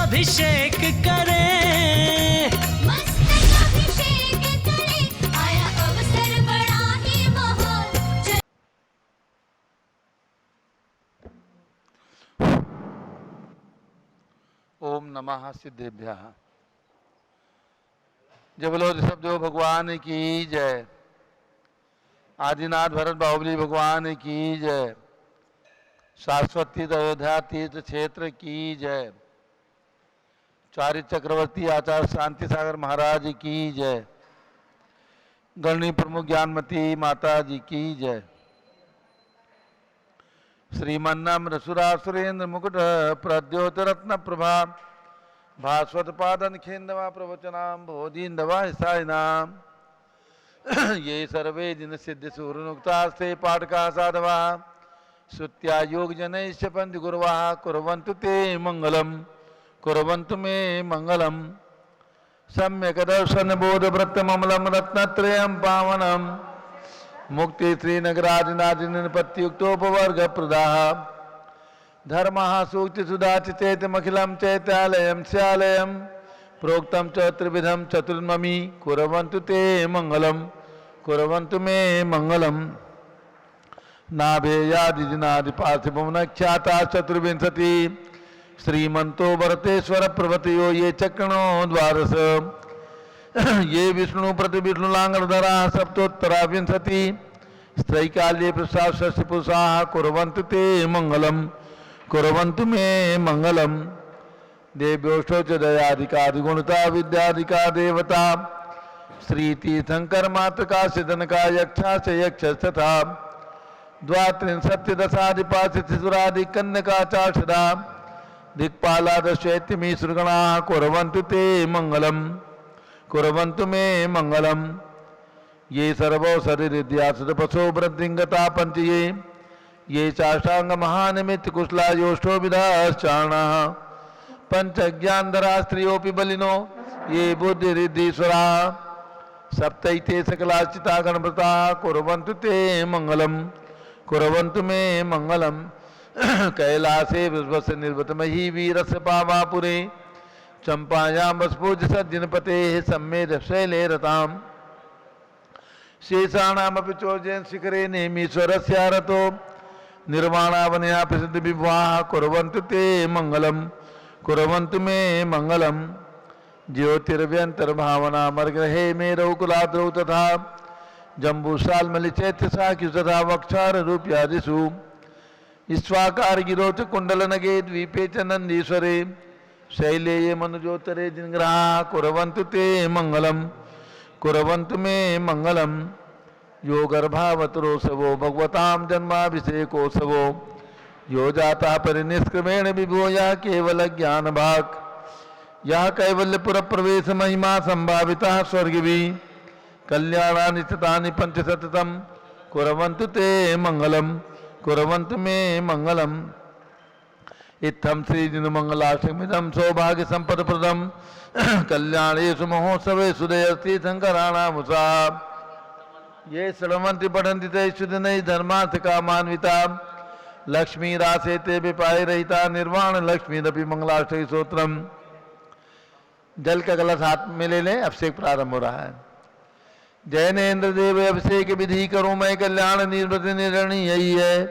अभिषेक करें, मस्तक अभिषेक करें, आया अवसर बड़ा ही महान। ओम नमः सिद्धेभ्यः। जय बोलो ऋषभदेव भगवान की जय। आदिनाथ भरत बाहुबली भगवान की जय। शाश्वती अयोध्या तीर्थ क्षेत्र की जय। चारि चक्रवर्ती आचार्य शांति सागर महाराज की जय। गणनी प्रमुख ज्ञानमती माता जी की जय। श्रीमन्नम्र सुरासुरेन्द्र मुकुट प्रद्योतरत्न प्रभा भास्वत पादन खेन्दवा प्रवचनाम बोधीन्दवा हिसायनाम ये सर्वे जिन सिद्ध सूर्यनुक्तास्ते पाठका साधवा श्रुत्या योग जनैश्च पंच गुरुवा कुर्वन्तु ते मंगलम कुर्वन्तु मे मंगलम सम्यक दर्शन बोध व्रत ममलम रत्नत्रयं पावनम मुक्ति श्रीनगराज नादिनपत्युक्तोपवर्ग प्रदाः धर्मः सूक्ति सुधाच चैतमखिलं चैत्यालयं स्यालयं प्रोक्तं च त्रिविधं चतुर्ममी कुर्वन्तु ते मंगलम कुर्वन्तु मे मंगलम नाभेयादिजिनादि पार्थिवं न ख्याता चतुर्विंशति श्रीमंतो भरतेश्वर प्रभृतयो ये चक्रणो द्वादश ये विष्णु प्रति विष्णुलांगधरा सप्तोत्तरा विंशति स्त्रैकाल्ये प्रसाद षष्ठी पुरुषाः कुर्वन्तु ते मंगलम कुर्वन्तु मे मंगलम देव्योष्टो च दयादिकादिगुणता विद्यादिका देवता श्रीतीर्थंकर मातृका सिद्धनका यक्षा च यक्षस्तथा द्वात्रिंशत्तिदशाधिपासितसुरादि कन्यकाचाषदा दिक्पालादशैत्यमी सुरगणाः कुर्वन्तु ते मंगलम कुर्वन्तु मे मंगलम ये सर्वौषधिरिद्यासुतपशो वृद्धिंगता पंचये ये चाष्टांग महानिमित्त कुशला योष्ठो विधाश्चाणाः पंचज्ञानधरा स्त्रियोऽपि बलिनो ये बुद्धिरिद्धीश्वराः सप्तैते सकलाश्चिता गणव्रताः कुर्वन्तु ते मंगलम कुर्वन्तु मे मंगलम कैलासे विश्वस्य निर्वतमहि वीरस्य पावापुरे चंपायां वसपूज सज्जनपतेः सम्मेद शैले रताम् शेषाणामपि चोर्जयन् शिखरे नेमीश्वरस्य रतो निर्वाणावनया प्रसिद्ध विभवाः कुर्वन्तु ते मंगलम कुर्वन्तु मे मंगलम ज्योतिर्व्यंतर्भावना मर्गहे मेरौ कुलाद्रौ तथा जम्बूशालमलिचैत्य साखी तथा वक्षार रूप्यादिषु ईश्वाकार गिरोच कुंडल नगे द्वीपे च नंदीश्वरे शैले ये मनुजोत्तरे जिनग्रहाः कुर्वन्तु ते मंगलम कुर्वन्तु मे मंगलम यो गर्भावतरोत्सवो भगवतां जन्माभिषेकोत्सवो यो जाता परिनिष्क्रमेण विभो या केवल ज्ञान भाग यह कैवल्यपुर प्रवेश महिमा संभाविता स्वर्गिवी कल्याणानि चितानि पंचशतम कुर्वन्तु ते मंगलम कुर्वन्तु मे मंगलम इत्थं श्रीजिनमंगलाष्टमिदं सौभाग्य संपदप्रदं कल्याणेषु महोत्सवेषु दयस्ति शंकराणामुषा ये श्रवन्ति पठन्ति ते शुद्धनै धर्मार्थकामान्विता लक्ष्मी रासे ते विपाय रहिता निर्वाण लक्ष्मीरपि मंगलाष्टकी स्तोत्रम। जल का गलत हाथ में ले लें, अभिषेक प्रारंभ हो रहा है। जैनेन्द्र देव अभिषेक विधि करो मैं कल्याण निर्वृति निर्णी यही है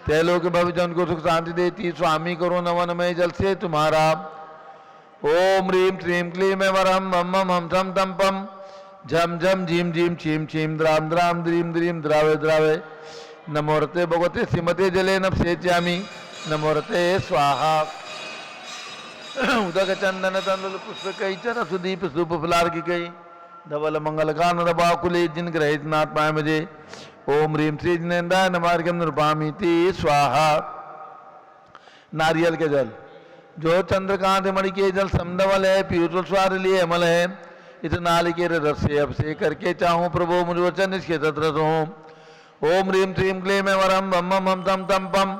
तैलोक भविजन को सुख शांति देती स्वामी करो नवन में जल से तुम्हारा। ओम ह्रीम श्रीम क्लीम वरम मम मम हम थम तम पम झम झम झीम झीम छीम छीम द्राम द्राम द्रीम द्रीम द्रावे द्रावे नमोरते भगवते श्रीमते जले नपसेच्यामि नमोरते स्वाहा। उदक चंदन तंदुल पुष्प कई चर सुदीप सुप फुलार की कई धवल मंगल कान रबाकुले जिन ग्रहित नाथ पाए मुझे। ओम ह्रीम श्री जिनेन्द्राय नमार्गम निरूपामी स्वाहा। नारियल के जल जो चंद्रकांत मणि के जल समधवल है पीयूष स्वार लिए अमल है इस नालिकेर रस से अभिषेक करके चाहूँ प्रभु मुझ वचन इसके तत्रत हूँ। ओम ह्रीम श्रीम क्लीम वरम बम मम हम तम तम पम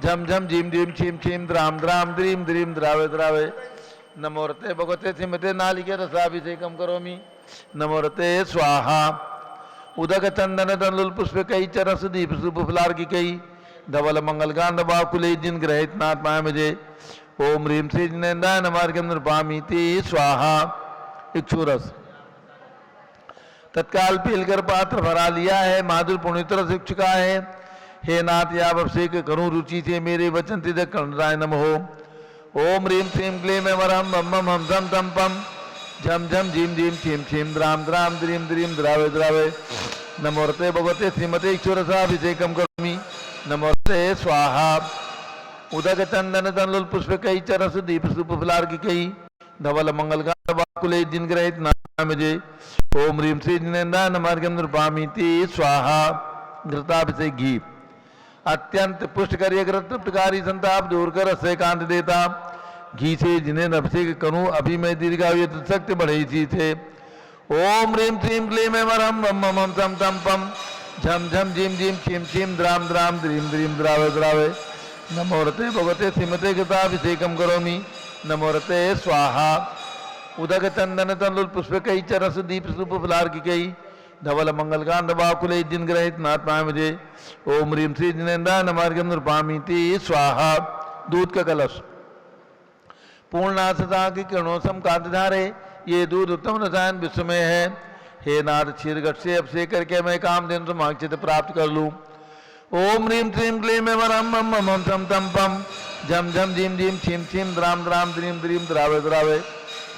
झम झम झीम झीम छीम छीम द्राम द्राम द्रीम द्रीम द्रावे द्रावे नमोरते भगवते सिमते नालिके रसाभिषेकम करोमि नमोरते स्वाहा। उदक चंदन तंदुल पुष्प कई चरस दीप सुप फुलार की कई धवल मंगल गांध बाकुले जिन ग्रहित नाथ पाए मुझे। ओम ह्रीं श्री जिनेन्द्राय नमः अर्घ्यम नृपामीति स्वाहा। इक्षुरस तत्काल पीलकर पात्र भरा लिया है, माधुर पुण्यतर से चुका है। हे नाथ या अभिषेक करूं रुचि से मेरे वचन तिद कर्णराय नमः। ओम ह्रीं श्रीं क्लीं वरम बम बम हम सम तम पम झम झम झीम झीम छीम छीम द्राम द्राम द्रीम द्रीम द्रावे द्रावे। नमोरते भगवते श्रीमते ईश्वरसाभिषेकम करोमि। नमोरते स्वाहा। उदक चंदन तनलुल पुष्प कई चरस दीप सुप फलार की कई धवल मंगल का वाकुले दिन ग्रहित नामजे। ओम ह्रीं श्री जिनेन्द्राय नमः अर्घ्यम नृपामीति स्वाहा। घृताभिषेक घी अत्यंत पुष्ट करिय तृप्तकारी संताप दूर कर से कांत देता। घी से जिन्हें अभिषेक करूं अभी मैं दीर्घायु शक्ति बढ़े इसी थे। ओम ह्रीं श्रीं क्लीं वरम बम बम हम सम तम पम झम झम झीम झीम छीम छीम द्राम द्राम द्रीम द्रीम द्रावे द्रावे। नमोरते भगवते श्रीमते कृताभिषेकम करोमि। नमोरते स्वाहा। उदक चंदन तनलुल पुष्प कई चरस दीप सुप फलार की कई धवल मंगल कांड वाकुले दिन ग्रहित नाथ पाए मुझे। ओम ह्रीं श्री जिनेन्द्राय नमः अर्घ्यम नृपामीति स्वाहा। दूध का कलश पूर्णासता की किरणों सम कांत धारे, ये दूध उत्तम रसायन विश्व में है। हे नाथ क्षीरगट से अभिषेक करके मैं कामधेनु समाक्षित प्राप्त कर लूं। ओम ह्रीं श्रीं क्लीं वरम बम बम हम सम तम पम झम झम झीम झीम छीम छीम द्राम द्राम द्रीम द्रीम द्रावे द्रावे।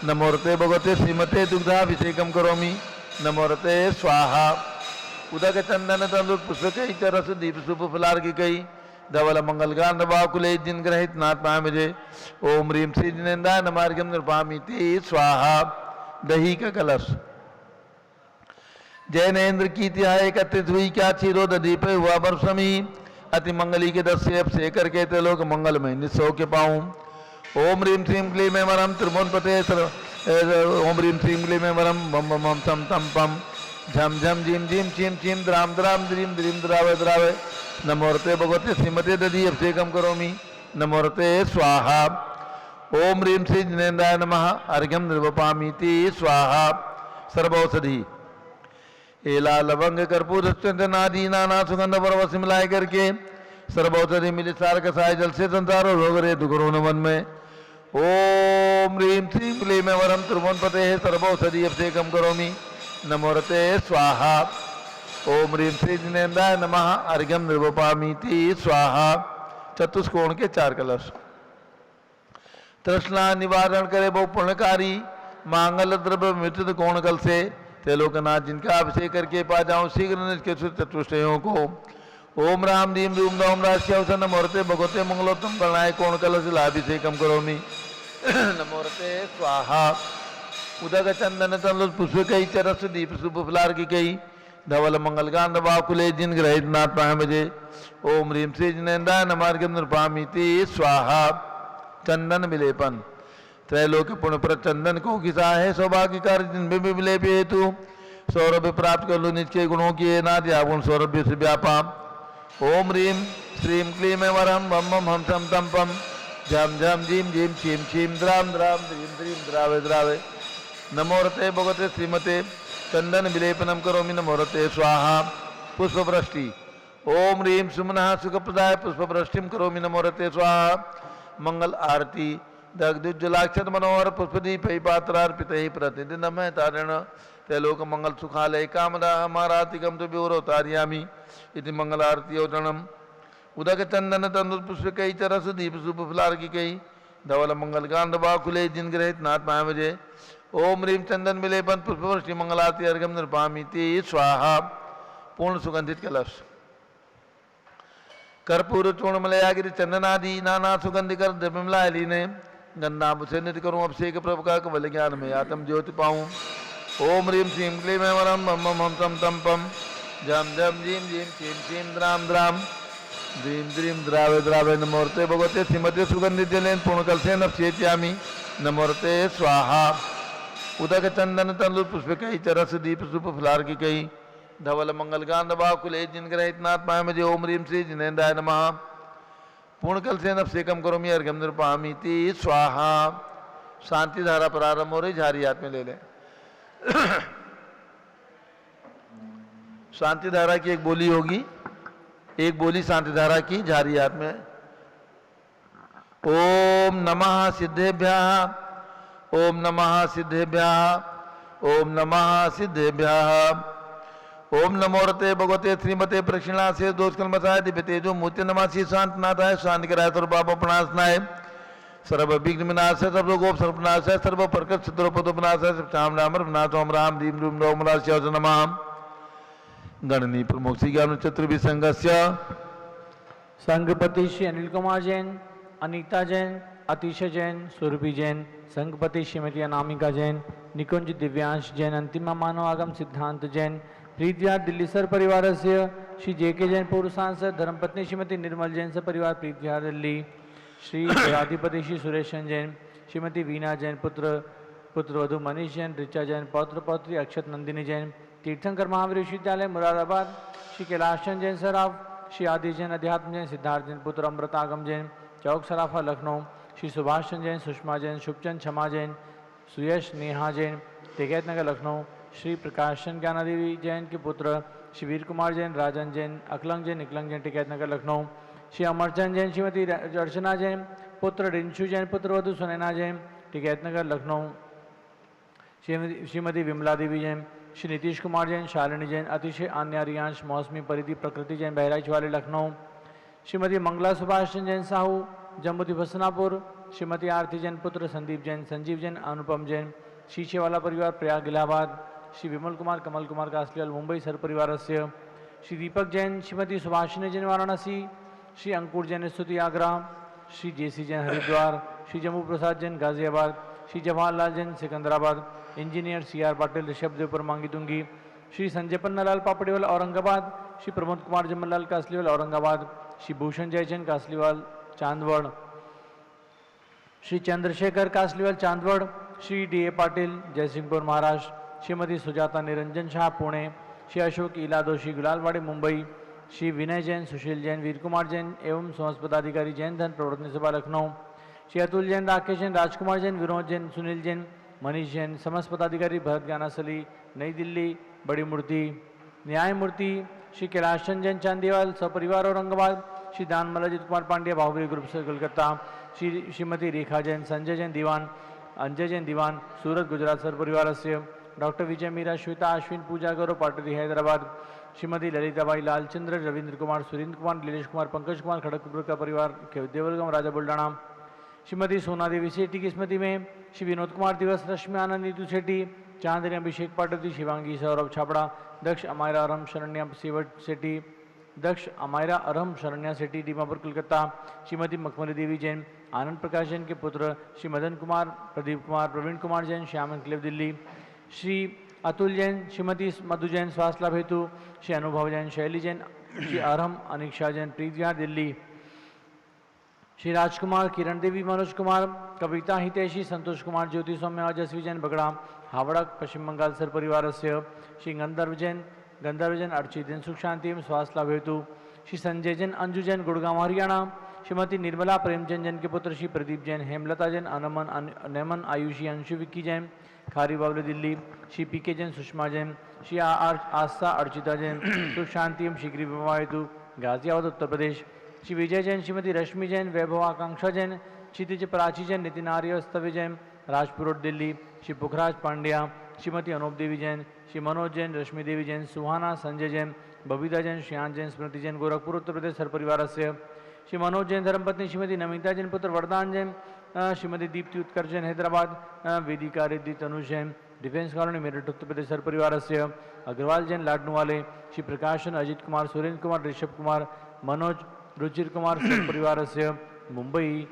नमोरते भगवते श्रीमते दुग्धाभिषेकम करोमि। नमोरते स्वाहा। उदक चंदन तनलुल पुष्प कई चरस दीप सुप फलार की कई धवल मंगल कांड वाकुले जिन ग्रहित नाथ पाए मुझे। ओम ह्रीं श्री जिनेन्द्राय नमः अर्घ्यम नृपामीति स्वाहा। दही का कलश जैनेन्द्र की तिहाई एकत्रित हुई क्या क्षीरोद दीप हुआ बरसमी। अति मंगली के 10 से अभिषेक करके त्रिलोक मंगल में निस्सौ के पाऊं। ओम ह्रीं श्रीं क्लीं वरम त्रिभुवनपते। ओम ह्रीं श्रीं क्लीं वरम बम बम हम सम तम पम झम झम झीम झीम छीम छीम द्राम द्राम द्रीम द्रीम द्रावे द्रावे। नमोरते भगवते श्रीमते दधि अभिषेकम करोमि। नमोरते स्वाहा। ओम ह्रीं श्री जिनेन्द्राय नमः अर्घ्यम नृपामीति स्वाहा। सर्वौषधि एला लवंग कर्पूर चंदनादि नाना सुगंध पर्वत मिलाए करके सर्वौषधि मिले सार कसाय जल से संसार रोग रे दुखरो वन में। ओम ह्रीं श्रीं क्लीं वरम त्रिभुवनपते सर्वौषधि अभिषेकम करोमि। नमोरते स्वाहा। ओम ह्रीं श्री जिनेन्द्राय नमः अर्घ्यम नृपामीति स्वाहा। चतुष्कोण के 4 कलश तृष्णा निवारण करे बहु पुण्यकारी मांगल द्रव्य मृत्यु कोण कल से त्रिलोकनाथ जिनका अभिषेक करके पा जाऊं शीघ्र निष्के चतुष्टयों को। ओम राम दीम रूम दौम राष्ट्र नमोरते भगवते मंगलोत्तम गणाय कोण कलश लाभिषेकम करोमि। नमोरते स्वाहा। उदक चंदन तनलुल पुष्प कई चरस दीप सुप फलार की कई धवल मंगल कांड वाकुले जिन ग्रहित नाथ पाए मुझे। ओम ह्रीं श्री जिनेन्द्राय नमः अर्घ्यम नृपामीति स्वाहा। चंदन विलेपन त्रैलोक पुण्य पर चंदन को किसा है सौभाग्य कार्य जिनमें भी विलेप हेतु सौरभ्य प्राप्त कर लो निज के गुणों की नाथ या गुण सौरभ्य से व्यापा। ओम ह्रीं श्रीं क्लीं वरम बम बम हम सम तम पम झम झम झीम झीम छीम छीम द्राम द्राम द्रीम द्रीम द्रावे द्रावे। नमोरते भगवते श्रीमते चंदन विलेपनम करोमि। नमोरते स्वाहा। पुष्पवृष्टि ओम ह्रीं सुमनः सुखप्रदाय पुष्पवृष्टिम करोमि। नमोरते स्वाहा। मंगल आरती दग्धुज्जलाक्षत मनोहर पुष्पदीप पात्रार्पित प्रतिदिन नमः तारण त्रैलोक मंगल सुखालय कामदा हमारातिकम तो व्योरोतार्यामि इति मंगल आरती औतणम। उदक चंदन तंदुल पुष्प कई चरस दीप सुप फलार की कई धवल मंगल कांड वाकुले जिन ग्रहित नाथ पाए मुझे। ओम ह्रीं चंदन विलेपन पुष्पवृष्टि मंगलारती अर्घ्यम नृपामीति स्वाहा। पूर्ण सुगंधित कलश कर्पूर चूर्ण मलयागिरी चंदनादि नाना सुगंधि कर द्रव्य मिलाए लीने गन्नाभ से नित्य करूं अभिषेक प्रभु का कवल ज्ञान में आत्म ज्योति पाऊं। ओम ह्रीं श्रीं क्लीं वरम बम बम हम सम तम पम झम झम झीम झीम छीम छीम द्राम द्राम द्रीम द्रीम द्रावे द्रावे। नमोरते भगवते श्रीमते सुगंधित जलेन पूर्ण कलसेन अभिषेच्यामि। नमोरते स्वाहा। उदक चंदन तनलुल पुष्प कई चरस दीप सुप फलार की कई धवल मंगल कांड वाकुले जिन ग्रहित नाथ पाए मुझे। ओम ह्रीं श्री जिनेन्द्राय नमः पूर्ण कलसेन अभिषेकम करोमि अर्घ्यम नृपामीति स्वाहा। शांति धारा प्रारंभ हो रही, झारी हाथ में ले लें। शांति धारा की एक बोली होगी, एक बोली शांति धारा की झारी हाथ में। ओम नमः सिद्धेभ्यः, ओम नमः सिद्धेभ्यः, ओम नमः सिद्धेभ्यः। ओम नमो रते भगवते श्रीमते प्रक्षिणासे दोष कलमसाय दिव्य तेजो मूर्ति नमासी शांतनाथाय शांति कराय सर्व पाप प्रणाशनाय सर्व विघ्न विनाशाय सर्व गोप सर्वनाशाय सर्व प्रकट शत्रुपदोपनाशाय श्याम राम नाथोम राम दीम रूम नोमराश्य नमः। गणनी प्रमुख श्री ज्ञान चतुर्विसंगस्य संघपति श्री अनिल कुमार जैन, अनीता जैन, अतिशय जैन, सुरभि जैन, संघपति श्रीमती अनामिका जैन, निकुंज दिव्यांश जैन, अंतिम मानव आगम सिद्धांत जैन, प्रीतिविहार दिल्ली सर परिवार से श्री जेके जैन पूर्व सांसद, धर्मपत्नी श्रीमती निर्मल जैन सर परिवार प्रीतिविहार दिल्ली, श्री राधिपति श्री सुरेश जैन, श्रीमती वीना जैन, पुत्रवधु मनीष जैन, ऋचा जैन, पौत्र पौत्री अक्षत नंदिनी जैन, तीर्थंकर महावीर विश्वविद्यालय मुरादाबाद, श्री कैलाशचंद जैन सराफ, श्री आदि जैन, अध्यात्म जैन, सिद्धार्थ जैन, पुत्र अमृतागम जैन, चौक सराफा लखनऊ, श्री सुभाष जैन, सुषमा जैन, शुभचंद क्षमा जैन, सुयश नेहा जैन, टिकैत नगर लखनऊ, श्री प्रकाशन ज्ञानादेवी जैन के पुत्र श्री वीर कुमार जैन, राजन जैन, अकलंग जैन, निकलंग जैन, टिकैत नगर लखनऊ, श्री अमरचंद जैन, श्रीमती अर्चना जैन, पुत्र रिंशु जैन, पुत्रवधु सुनैना जैन, टिकैत नगर लखनऊ, श्रीमती विमला देवी जैन, श्री नीतीश कुमार जैन, शालिनी जैन, अतिशय आन्यारियांश, मौसमी परिधि प्रकृति जैन, बहराइच वाले लखनऊ, श्रीमती मंगला सुभाष जैन साहू, जम्मूदी भसनापुर, श्रीमती आरती जैन, पुत्र संदीप जैन, संजीव जैन, अनुपम जैन, शीशेवाला परिवार प्रयाग इलाहाबाद, श्री विमल कुमार कमल कुमार कासलीवाल मुंबई सर परिवार से, श्री दीपक जैन, श्रीमती सुभाषिनी जैन वाराणसी, श्री अंकुर जैन स्तुति Agra, Shri J C Jain Haridwar, Shri Jammu Prasad Jain Ghaziabad, Shri Jawaharlal Jain Secunderabad, engineer C R Patil Rishabhdev पर मांगी दूंगी, श्री संजय पन्नालाल पापड़ीवाल औरंगाबाद, श्री प्रमोद कुमार जमनलाल कासलीवाल औरंगाबाद, श्री भूषण जयचंद कासलीवाल चांदवड़, श्री चंद्रशेखर कासलीवाल चांदवड़, श्री डी ए पाटिल जयसिंहपुर महाराष्ट्र, श्रीमती सुजाता निरंजन शाह पुणे, श्री अशोक इला दोषी गुलालवाड़ी मुंबई, श्री विनय जैन, सुशील जैन, वीर कुमार जैन एवं समस्त पदाधिकारी जैन धन प्रवर्तन सभा लखनऊ, श्री अतुल जैन, राकेश जैन, राजकुमार जैन, विनोद जैन, सुनील जैन, मनीष जैन, समस्त पदाधिकारी भरत ज्ञानासली नई दिल्ली, बड़ी मूर्ति न्यायमूर्ति श्री कैलाशचंद जैन चांदीवाल सपरिवार औरंगाबाद, श्री दानमल अजित कुमार पांड्या बाहुबली ग्रुप से कोलकाता, श्रीमती रेखा जैन, संजय जैन दीवान, अंजय जैन दीवान सूरत गुजरात सर परिवार से, डॉक्टर विजय मीरा, श्वेता अश्विन, पूजा गौरव पाटरी हैदराबाद, श्रीमती ललिताबाई लालचंद्र, रविंद्र कुमार, सुरेंद्र कुमार, नीलेश कुमार, पंकज कुमार खड़गपुर का परिवार देवलगांव राजा बुल्डाना, श्रीमती सोना देवी सेठी की स्मृति में श्री विनोद कुमार दिवस, रश्मि आनंद, नीतू सेठी, चांदनी अभिषेक पाटोती, शिवांगी सौरभ छापड़ा, दक्ष अमायरा अरहम शरण्या सेवट सेठी, दक्ष अमायरा अरहम शरण्या सेठी दीमापुर कोलकाता, श्रीमती मखमली देवी जैन, आनंद प्रकाश जैन के पुत्र श्री मदन कुमार, प्रदीप कुमार, प्रवीण कुमार जैन, श्याम एनक्लेव दिल्ली, श्री अतुल जैन, श्रीमती मधु जैन स्वास्थ्य लाभ हेतु, श्री अनुभव जैन, शैली जैन, श्री अरहम अनिक्षा जैन प्रीतिविहार दिल्ली, श्री राजकुमार, किरण देवी, मनोज कुमार, कविता हितैषी, संतोष कुमार, ज्योति सौम्य, अजस्वी जैन बगड़ा, हावड़ा पश्चिम बंगाल सर परिवार से, श्री गंधर्व जैन, अर्चित जैन सुख शांति एवं स्वास्थ्य लाभ हेतु, श्री संजय जैन, अंजू जैन गुड़गांव हरियाणा, श्रीमती निर्मला प्रेमचंद जैन के पुत्र श्री प्रदीप जैन, हेमलता जैन, नमन आयुषी, अंशु विक्की जैन खारी बावली दिल्ली, श्री पी के जैन, सुषमा जैन, श्री आस्था अर्चिता जैन सुख शांति एवं शीघ्र विवाह हेतु गाजियाबाद उत्तर प्रदेश, श्री विजय जैन, श्रीमती रश्मि जैन, वैभव आकांक्षा जैन, क्षितिज प्राची जैन, नितिन आर्य स्तव्य जैन राजपुर रोड दिल्ली, श्री पुखराज पांड्या, श्रीमती अनूप देवी जैन, श्री मनोज जैन, रश्मि देवी जैन, सुहाना, संजय जैन, बबीता जैन, श्रियान जैन, स्मृति जैन गोरखपुर उत्तर प्रदेश सर परिवार से, श्री मनोज जैन धर्मपत्नी श्रीमती नमिता जैन, पुत्र वरदान जैन, श्रीमती दीप्ति उत्कर्ष जैन हैदराबाद, वेदिका Riddhi Tanuj Jain defence colony Meerut Uttar Pradesh sir परिवार से, अग्रवाल जैन लाडनू वाले, श्री प्रकाशन, अजित कुमार, सुरेंद्र कुमार, ऋषभ कुमार, मनोज, रुचिर कुमार सर परिवार से मुंबई,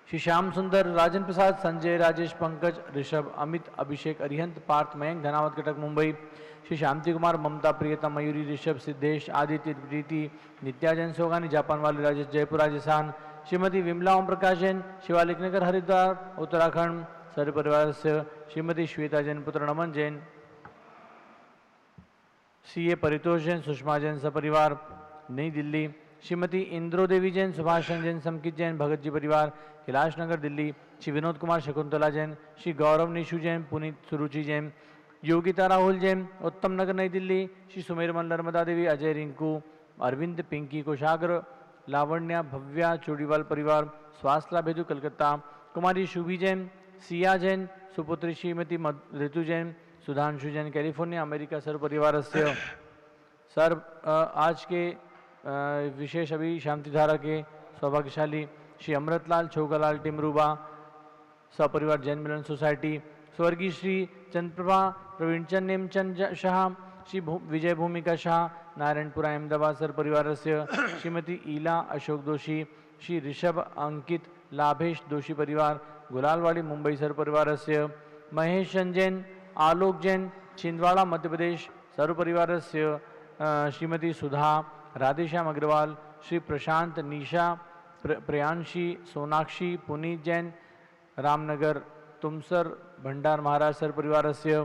श्री श्याम सुंदर, राजन प्रसाद, संजय, राजेश, पंकज, ऋषभ, अमित, अभिषेक, अरिहंत, पार्थ, मयंक, धनावत कटक मुंबई, श्री शांति कुमार, ममता, प्रियता, मयूरी, ऋषभ, सिद्धेश, आदित्य, प्रीति, नित्या जैन सोगानी, जापान वाले राजेश, जयपुर राजस्थान, श्रीमती विमला ओम प्रकाश जैन, शिवालिक नगर हरिद्वार उत्तराखंड सर परिवार से, श्रीमती श्वेता जैन, पुत्र नमन जैन, सीए परितोष जैन, सुषमा जैन सपरिवार नई दिल्ली, श्रीमती इंद्रो देवी जैन, सुभाष जैन, समकित जैन, भगत जी परिवार कैलाश नगर दिल्ली, श्री विनोद कुमार, शकुंतला जैन, श्री गौरव निशु जैन, पुनीत सुरुचि जैन, योगिता राहुल जैन, उत्तम नगर नई दिल्ली, श्री सुमेर मन, नर्मदा देवी, अजय, रिंकू, अरविंद, पिंकी, कोशाग्र, लावण्या भव्या चूड़ीवाल परिवार स्वास्थ्य लाभ हेतु कलकत्ता, कुमारी शुभी जैन, सिया जैन, सुपुत्री श्रीमती ऋतु जैन, सुधांशु जैन कैलिफोर्निया अमेरिका सर्व परिवार से। सर आज के विशेष अभी शांतिधारा के सौभाग्यशाली श्री अमृतलाल छोगालाल टिमरूबा सपरिवार जैन मिलन सोसाइटी, स्वर्गीय श्री चंद्रप्रभा प्रवीणचंद नेमचंद शाह, श्री विजय भूमिका शाह नारायणपुरा अहमदाबाद सर परिवार से, श्रीमती ईला अशोक दोषी, श्री ऋषभ अंकित लाभेश दोषी परिवार गुलालवाड़ी मुंबई सर परिवार से, महेश जैन, आलोक जैन छिंदवाड़ा मध्य प्रदेश सर्व परिवार से, श्रीमती सुधा राधेश्याम अग्रवाल, श्री प्रशांत निशा प्रियांशी सोनाक्षी पुनीत जैन रामनगर तुमसर भंडार महाराज सर परिवार से,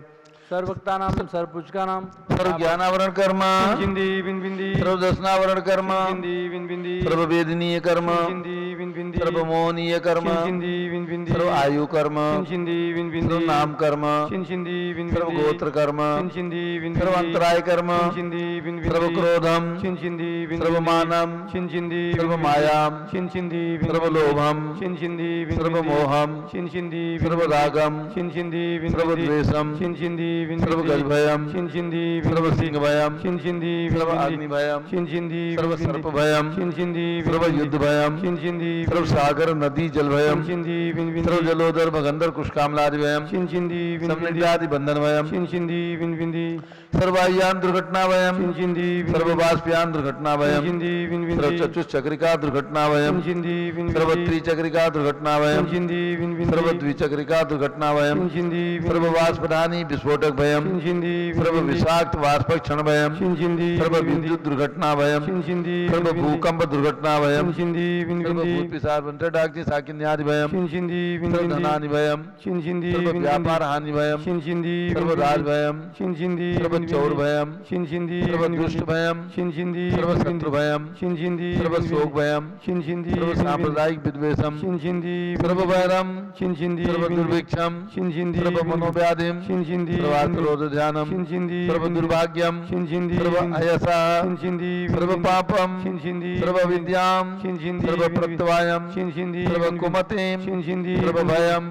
सर्वभक्ता नाम सर्वपूजका नाम सर्व ज्ञानावरण कर्म चिंदी बिन बिंदी सर्व दर्शनावरण कर्म चिंदी बिन बिंदी सर्व वेदनीय कर्म चिंदी बिन बिंदी सर्व मोहनीय कर्म चिंदी बिन बिंदी सर्व आयु कर्म चिंदी बिन बिंदी सर्व नाम कर्म चिंदी बिन सर्व बिंदी गोत्र कर्म चिंदी बिन सर्व अंतराय कर्म चिंदी बिन बिंदी सर्व क्रोधम चिंदी बिन सर्व मानम चिंदी सर्व मायाम चिंदी बिन सर्व लोभम चिंदी बिन सर्व मोहम चिंदी सर्व रागम चिंदी बिन सर्व द्वेषम चिंदी बिन सर्व गजभयम चिंदी सर्व सिंह भयम चिंदी सर्व अग्नि भयम चिंदी सर्व सर्प भयम चिंदी सर्व युद्ध भयम चिंदी सर्व सागर नदी जल भयम चिंदी बिन बिन सर्व जलोदर भगंदर कुष्कामलादि भयम चिंदी बिन समृद्धादि बंधन भयम चिंदी बिन बिंदी सर्वायान दुर्घटना भयम चिंदी सर्व बाष्पयान दुर्घटना भयम चिंदी बिन सर्व बिंदी चतुष्चक्रिका दुर्घटना भयम चिंदी बिन सर्व त्रिचक्रिका दुर्घटना भयम चिंदी बिन बिंदी सर्व द्विचक्रिका दुर्घटना भयम चिंदी सर्व वाष्पदानी विस्फोटक भयम चिंदी सर्व विषाक्त वाष्प क्षण भयम चिंदी सर्व विद्युत दुर्घटना भयम चिंदी सर्व भूकंप दुर्घटना भयम चिंदी बिन सर्व बिंदी भूत पिशाच वंटडाग्नि साकिन्यादि भयम चिंदी बिन सर्व बिंदी धनानि भयम चिंदी सर्व बिन व्यापार हानि भयम चिंदी सर्व राज भयम चिंदी सर्व चौर भयम चिंदी सर्व दुष्ट भयम चिंदी सर्व शत्रु भयम चिंदी सर्व शोक भयम चिंदी सर्व सांप्रदायिक विद्वेषम चिंदी सर्व वैरम चिंदी सर्व दुर्भिक्षम चिंदी सर्व मनोव्याधिम चिंदी सर्व क्रोध ध्यानम चिंदी सर्व दुर्भाग्यम चिंदी सर्व अयसा चिंदी सर्व पापम चिंदी सर्व विद्याम चिंदी सर्व प्रत्यवायम चिंदी सर्व कुमतिम चिंदी सर्व भयम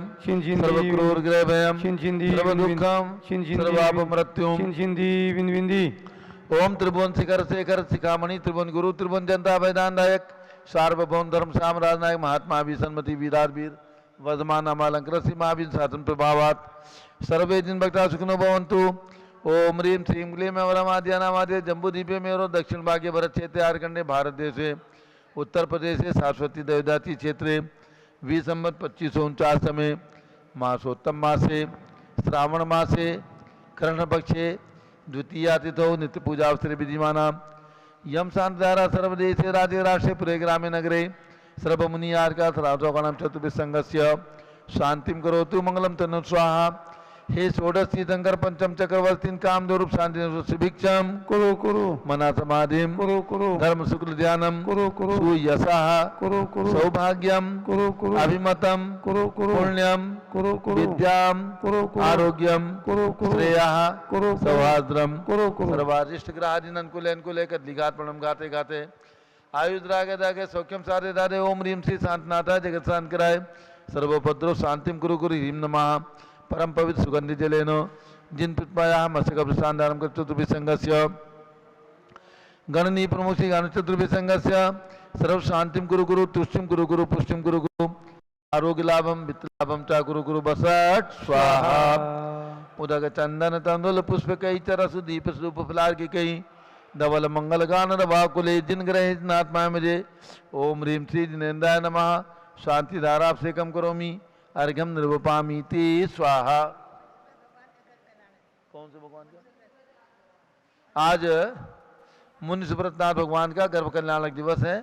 सर्व क्रूर ग्रह भयम चिंदी सर्व दुःखम सर्व अपमृत्युम चिंदी बिन बिंदी ओम त्रिभुवन शिखर शेखर शिखामणि त्रिभुवन गुरु त्रिभुवन जनता वैदानदायक सार्वभौम धर्म साम्राज्य नायक महात्मा भी सन्मति वीरार वीर वर्धमान अमालंकर सीमाभिन शासन प्रभावात सर्वे दिन भक्ता सुखनो भवन्तु। ओम ह्रीं श्रीं क्लीं वरमाद्यानामाद्य जम्बूद्वीपे मेरो दक्षिण भागे भरत क्षेत्रे आर्कंडे भारत देशे उत्तर प्रदेशे सरस्वती देवदाती क्षेत्रे विसंवत 2549 में मासोत्तम मासे श्रावण मासे कर्ण पक्षे द्वितीया तिथौ नित्य पूजा अवसरे विधिमाना यम शांतिधारा सर्वदेशे राज्य राष्ट्रे पुरे ग्रामे नगरे सर्वमुनि आर्का सरासोगणम चतुर्भिः संघस्य शांतिम करोतु मंगलम तनु स्वाहा। हे षोडश तीर्थंकर पंचम चक्रवर्ती कामधूप शांति भिक्षम कुरु कुरु मना समाधिम कुरु कुरु धर्म शुक्ल ध्यानम कुरु कुरु सुयशः कुरु कुरु सौभाग्यम कुरु कुरु अभिमतम कुरु कुरु पुण्यम कुरु कुरु विद्याम कुरु कुरु आरोग्यम कुरु कुरु श्रेयः कुरु सौहार्द्रम कुरु कुरु सर्वारिष्ट ग्रहादीन अनुकूल अनुकूल कदलिघात प्रणम गाते गाते आयुद्रागे दागे सौख्यम सारे दादे ओम ह्रीं श्री शांतनाथा जगत शांत कराय सर्वोपद्रव शांतिम कुरु कुरु ह्रीं नमः परम पवित्र सुगंधि जलेन जिन पुष्पाया मस्तक प्रशांतारम कर चतुर्भिसंगस्य गणनी प्रमुखी गान चतुर्भिसंगस्य सर्व शांतिम कुरु कुरु तुष्टिम कुरु कुरु पुष्टिम कुरु कुरु आरोग्य लाभम वित्त लाभम चा कुरु कुरु बसट स्वाहा। उदक चंदन तंदुल पुष्प कई चरसु दीप स्वरूप फलार की कई धवल मंगल गान रवाकुले जिन ग्रह नात्मा मुझे ओम ह्रीं श्री जिनेन्द्राय नमः शांति धारा से कम करोमी अर्घ्यम निर्वपामी ते स्वाहा। कौन से भगवान का आज मुनि सुब्रतनाथ भगवान का गर्भ कल्याणक दिवस है।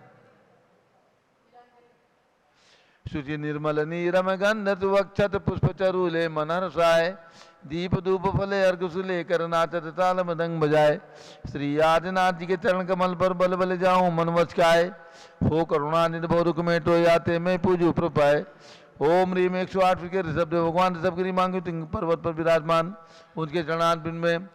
शुचि निर्मल नीरम गंध सुवक्षत पुष्प चरूले मनहर्षाय दीप धूप फले अर्घ सुले कर नाचत ताल मदंग बजाए श्री आदिनाथ जी के चरण कमल पर बल बल जाऊं मन वचकाए हो करुणा निधो रुख में टो याते मैं पूजू प्रपाए। ओम ह्रीं 108 फीट के ऋषभदेव भगवान ऋषभगिरी मांगू पर्वत पर विराजमान उनके चरणारविंद में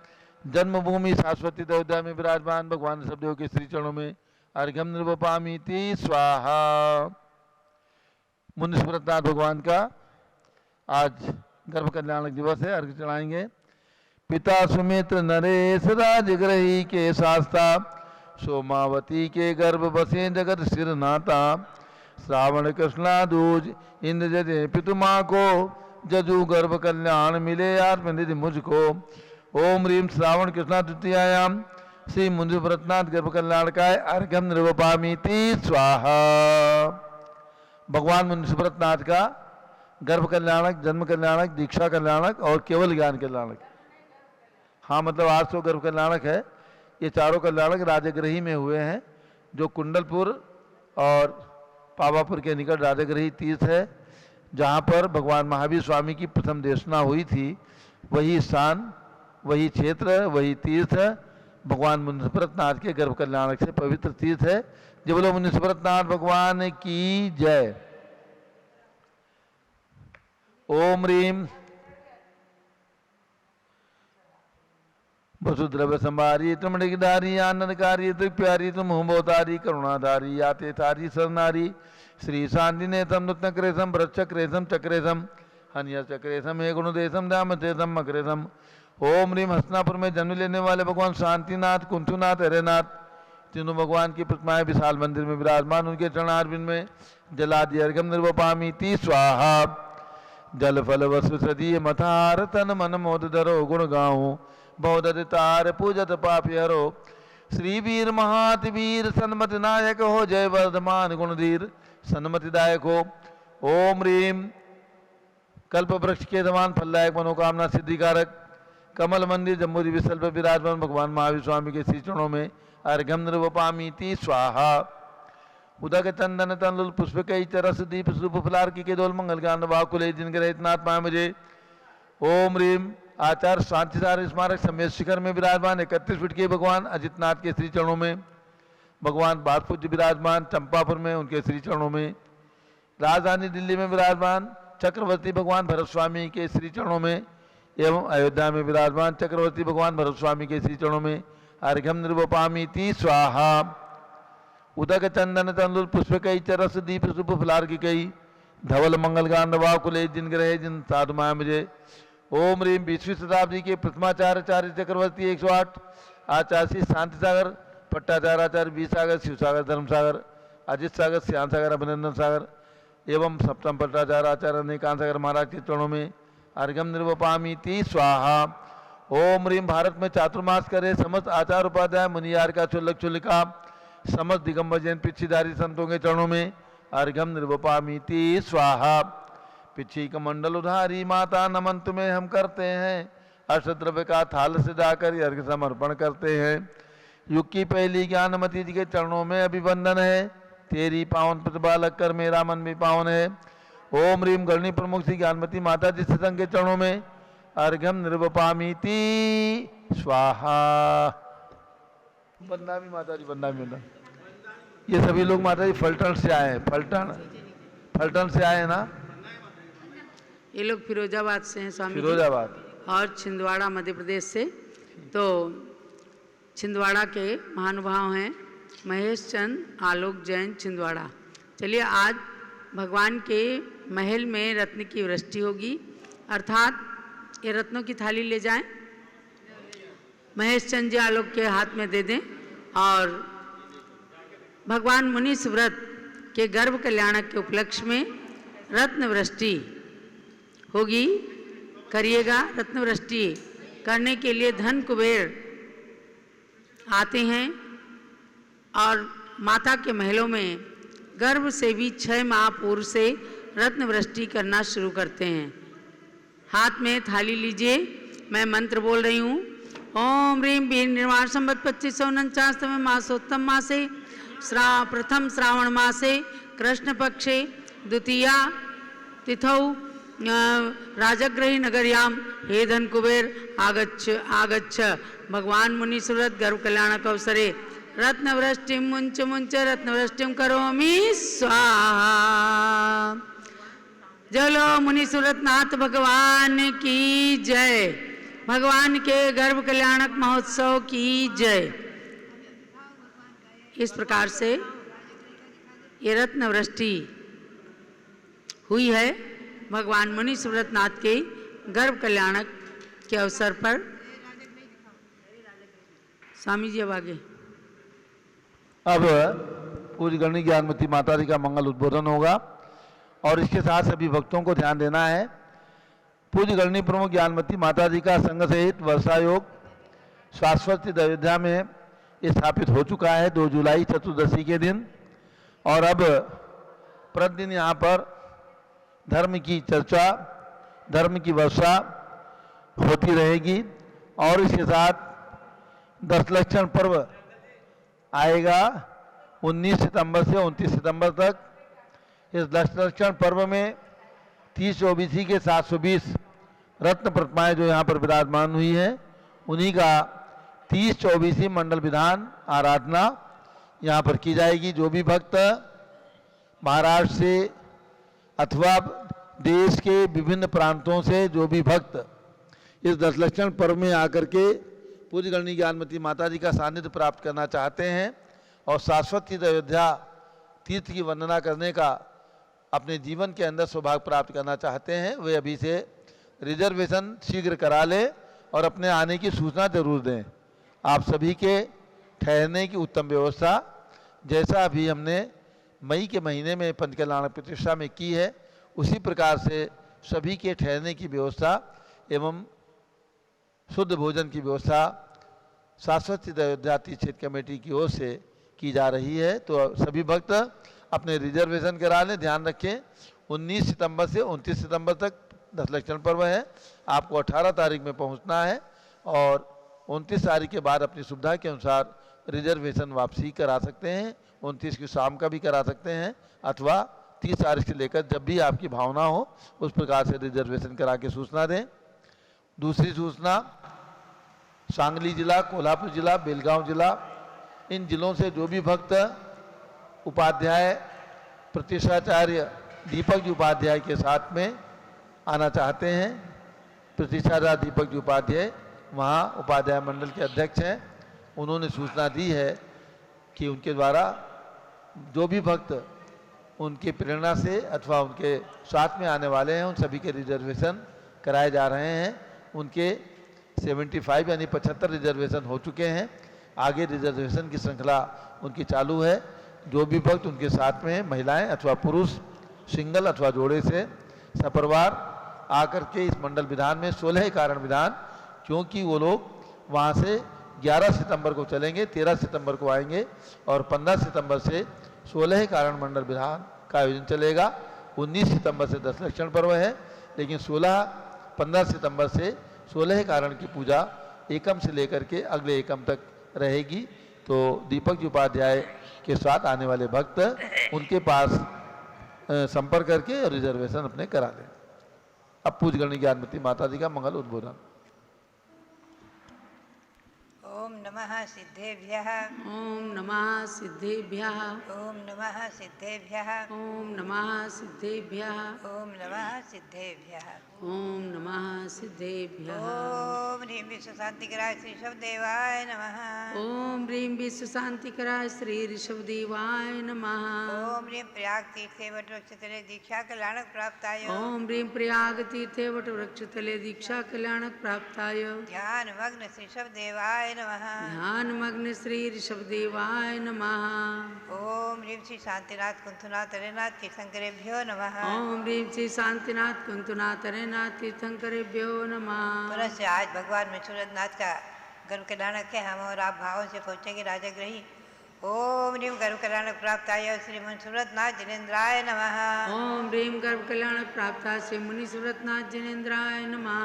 जन्मभूमि शाश्वती अयोध्या में विराजमान भगवान ऋषभदेव के श्री चरणों में अर्घ्यम निर्वपामीति स्वाहा। मुनिस्मृतनाथ भगवान का आज गर्भ कल्याणक दिवस है, अर्घ्य चढ़ाएंगे। पिता सुमित्र नरेश राजग्रही के शास्ता, सोमावती के गर्भ बसे जगत सिर नाता। श्रावण कृष्णादूज इंद्र जजे पितुमा को, जजु गर्भ कल्याण मिले आत्मनिधि मुझको। ओम ह्रीम श्रावण कृष्णा तृतीयायाम श्री मुनिव्रतनाथ गर्भ कल्याणकाय अर्घ्यम निर्वपामीति स्वाहा। भगवान मुनिव्रतनाथ का गर्भ कल्याणक, जन्म कल्याणक, दीक्षा कल्याणक और केवल ज्ञान कल्याणक। हाँ, मतलब 800 गर्भ कल्याणक है। ये चारों कल्याणक राजगृही में हुए हैं, जो कुंडलपुर और पावापुर के निकट राजगृही तीर्थ है, जहाँ पर भगवान महावीर स्वामी की प्रथम देशना हुई थी। वही स्थान, वही क्षेत्र, वही तीर्थ भगवान मुनिस्मृतनाथ के गर्भ कल्याणक से पवित्र तीर्थ है। जब बोलो मुनिस्मृतनाथ भगवान की जय। ओम ह्रीम वसुद्रव्य संभारी त्रिमणिधारी आनंदकारी त्रिप्यारी तुमोतारी करुणाधारी याते थारी सरनारी श्री शांतिनेतम नृत्नक्रेशम भ्रचक्रेशम चक्रेशम हनिया चक्रेशम हे गुणदेशम दामतेशम मकरेशम। ओम ह्रीम हसनापुर में जन्म लेने वाले भगवान शांतिनाथ, कुंथुनाथ, हरेनाथ तीनों भगवान की प्रतिमाएं विशाल मंदिर में विराजमान। उनके चरणारविंद में जलादि अर्घ्यम निर्वपामीति स्वाहा। जल फल वसु सदीय मथार तन मन मोद धरो गुण गाऊं बहुदतार पूजत पापी हरो। श्री वीर महातवीर सन्मति नायक हो, जय वर्धमान गुणधीर सन्मतिदायक हो। ओम ह्रीम कल्प वृक्ष के समान फलदायक मनोकामना सिद्धिकारक कमल मंदिर जम्बूरी विशल पर विराजमान भगवान महावीर स्वामी के श्री चरणों में अर्घ्यम निर्वपामीति स्वाहा। उदक चंदन तंदुल पुष्प कई चरस दीप सूप फलार की केदोल मंगल गान वाकुले जिनके नाथ पाए मुझे। ओम ह्रीम आचार्य शांतिसार स्मारक समेत शिखर में विराजमान 31 फीट के भगवान अजितनाथ के श्री चरणों में। भगवान बादपूज्य विराजमान चंपापुर में उनके श्री चरणों में। राजधानी दिल्ली में विराजमान चक्रवर्ती भगवान भरत स्वामी के श्री चरणों में एवं अयोध्या में विराजमान चक्रवर्ती भगवान भरत स्वामी के श्री चरणों में अर्घ्यम निर्वपामीति स्वाहा। उदक चंदन तंदुल पुष्प कई चरस दीप सुप फलार की कई धवल मंगल गान वाकुले जिन ग्रहे जिन साधु माया मुझे। ओम ह्रीम 20वीं शताब्दी के प्रथमाचार्य चक्रवर्ती 108 आचार्य शांति सागर पट्टाचार्य आचार्य बी सागर, शिव सागर, धर्म सागर, अजित सागर, श्याम सागर, अभिनंदन सागर एवं सप्तम पट्टाचार्य आचार्य निकांत सागर महाराज के चरणों में अर्घ्यम निर्वपामीति स्वाहा। ओम ह्रीम भारत में चातुर्मास करे समस्त आचार्य उपाध्याय मुनियार का चुल्लक चुल्लिका समस्त दिगंबर जैन पिछीधारी संतों के चरणों में अर्घ्यम निर्वपामीति स्वाहा। पिछी कमंडल उधारी माता नमन तुम्हें हम करते हैं, अष्टद्रव्य का थाल से जाकर अर्घ्य समर्पण करते हैं। युग की पहली ज्ञानमती जी के चरणों में अभिवंदन है, तेरी पावन प्रतिभा लगकर मेरा मन भी पावन है। ओम ह्रीम गणनी प्रमुख श्री ज्ञानमती माता जी सत्संग के चरणों में अर्घ्यम निर्वपामीति स्वाहा। वंदना भी माता जी, वंदना भी। ये सभी लोग माता जी फलटन से आए हैं, फलटन से आए हैं ना? ये लोग फिरोजाबाद से हैं स्वामी जी। फिरोजाबाद और छिंदवाड़ा मध्य प्रदेश से। तो छिंदवाड़ा के महानुभाव हैं महेश चंद आलोक जैन छिंदवाड़ा। चलिए आज भगवान के महल में रत्न की वृष्टि होगी, अर्थात ये रत्नों की थाली ले जाएं, महेश चंद जी आलोक के हाथ में दे दें और भगवान मुनीस व्रत के गर्भ कल्याणक के उपलक्ष्य में रत्न वृष्टि होगी, करिएगा। रत्न वृष्टि करने के लिए धन कुबेर आते हैं और माता के महलों में गर्भ से भी 6 माह पूर्व से रत्न वृष्टि करना शुरू करते हैं। हाथ में थाली लीजिए, मैं मंत्र बोल रही हूँ। ओम ह्रीम वीर निर्वाण संवत 2549 मासोत्तम मासे प्रथम श्रावण मासे कृष्ण पक्षे द्वितीया तिथौ राजग्रही नगर्याम हे धन कुबेर आगच्छ आगच्छ। भगवान मुनिसुरत गर्भ कल्याणक अवसरे रत्न वृष्टि मुंच मुंच रत्न वृष्टि करोमि स्वाहा। जलो मुनिसुरत नाथ भगवान की जय। भगवान के गर्भ कल्याणक महोत्सव की जय। इस प्रकार से ये रत्न वृष्टि हुई है भगवान मुनि सुव्रतनाथ के गर्भ कल्याणक के अवसर पर। स्वामी जी अब आगे। अब पूज्य गणनी ज्ञानमती माता जी का मंगल उद्बोधन होगा और इसके साथ सभी भक्तों को ध्यान देना है। पूज्य गणनी प्रमुख ज्ञानमती माता जी का संघ सहित वर्षा योग शाश्वत अयोध्या में स्थापित हो चुका है 2 जुलाई चतुर्दशी के दिन। और अब प्रतिदिन यहाँ पर धर्म की चर्चा, धर्म की वर्षा होती रहेगी। और इसके साथ 10 लक्षण पर्व आएगा 19 सितंबर से 29 सितंबर तक। इस 10 लक्षण पर्व में 30 ओबीसी के 720 रत्न प्रतिमाएं जो यहाँ पर विराजमान हुई हैं, उन्हीं का 30 ओबीसी मंडल विधान आराधना यहाँ पर की जाएगी। जो भी भक्त महाराष्ट्र से अथवा देश के विभिन्न प्रांतों से जो भी भक्त इस 10 लक्षण पर्व में आकर के पूज्य गणनी ज्ञानमती माता जी का सानिध्य प्राप्त करना चाहते हैं और शाश्वत तीर्थ अयोध्या तीर्थ की वंदना करने का अपने जीवन के अंदर सौभाग्य प्राप्त करना चाहते हैं, वे अभी से रिजर्वेशन शीघ्र करा लें और अपने आने की सूचना जरूर दें। आप सभी के ठहरने की उत्तम व्यवस्था जैसा अभी हमने मई के महीने में पंचकल्याण प्रतिष्ठा में की है, उसी प्रकार से सभी के ठहरने की व्यवस्था एवं शुद्ध भोजन की व्यवस्था शाश्वत तीर्थ अयोध्या तीर्थ क्षेत्र कमेटी की ओर से की जा रही है। तो सभी भक्त अपने रिजर्वेशन करा लें। ध्यान रखें 19 सितंबर से 29 सितंबर तक 10 लक्षण पर्व है। आपको 18 तारीख में पहुंचना है और 29 तारीख के बाद अपनी सुविधा के अनुसार रिजर्वेशन वापसी करा सकते हैं। 29 की शाम का भी करा सकते हैं अथवा 30 तारीख से लेकर जब भी आपकी भावना हो उस प्रकार से रिजर्वेशन करा के सूचना दें। दूसरी सूचना, सांगली जिला, कोल्हापुर जिला, बेलगांव जिला, इन जिलों से जो भी भक्त उपाध्याय प्रतिष्ठाचार्य दीपक जी उपाध्याय के साथ में आना चाहते हैं, प्रतिष्ठाचार्य दीपक जी उपाध्याय वहाँ उपाध्याय मंडल के अध्यक्ष हैं, उन्होंने सूचना दी है कि उनके द्वारा जो भी भक्त उनकी प्रेरणा से अथवा उनके साथ में आने वाले हैं उन सभी के रिजर्वेशन कराए जा रहे हैं। उनके 75 यानी 75 रिजर्वेशन हो चुके हैं। आगे रिजर्वेशन की श्रृंखला उनकी चालू है। जो भी भक्त उनके साथ में महिलाएं अथवा पुरुष सिंगल अथवा जोड़े से सपरिवार आकर के इस मंडल विधान में 16 कारण विधान, क्योंकि वो लोग वहाँ से 11 सितंबर को चलेंगे, 13 सितंबर को आएंगे और 15 सितंबर से 16 कारण मंडल विधान का आयोजन चलेगा। 19 सितंबर से 10 लक्षण पर्व है, लेकिन 15 सितंबर से 16 कारण की पूजा एकम से लेकर के अगले एकम तक रहेगी। तो दीपक जी उपाध्याय के साथ आने वाले भक्त उनके पास संपर्क करके रिजर्वेशन अपने करा लें। अब पूज्य गणनी ज्ञानमती माता जी का मंगल उद्बोधन। ओम नमः सिद्धेभ्यः। ओम नमः सिद्धेभ्यः। ओम नमः सिद्धेभ्यः। ओम नमः सिद्धेभ्यः। ओम नमः सिद्धेभ्यः। ओम नमः सिद्धेभ्यः। ओम ह्रीं विश्व शांतिकराय श्री शब्देवाय नमः। ओम ह्रीं विश्व शांतिकराय श्री ऋषभदेवाय नमः। ओम ह्रीं प्रयाग तीर्थे वटवृक्षतले दीक्षा कल्याणक प्राप्ताय। ओम ह्रीं प्रयाग तीर्थे वटवृक्षतले दीक्षा कल्याणक प्राप्ताय। ध्यान मग्न श्री शब्देवाय नमः। ध्यान मग्न श्री ऋषभदेवाय नमः। ओम ह्रीं श्री शांतिनाथ कुंथुनाथ हरेनाथ तीर्थंकरेभ्यो नमः। ओम ह्रीं श्री शांतिनाथ कुंतुनाथ हरेनाथ तीर्थंकरेभ्यो नमः। पुनः आज भगवान मथुरानाथ का गर्भ कल्याणक है। हम और आप भावों से पहुँचेंगे राजगृही। ओम ह्रीं गर्भ कल्याणक प्राप्ताय श्री मुनिसुव्रतनाथ जिनेन्द्राय नमः। ओम ह्रीं गर्भ कल्याणक प्राप्ताय श्री मुनि सुव्रतनाथ जिनेन्द्राय नमः।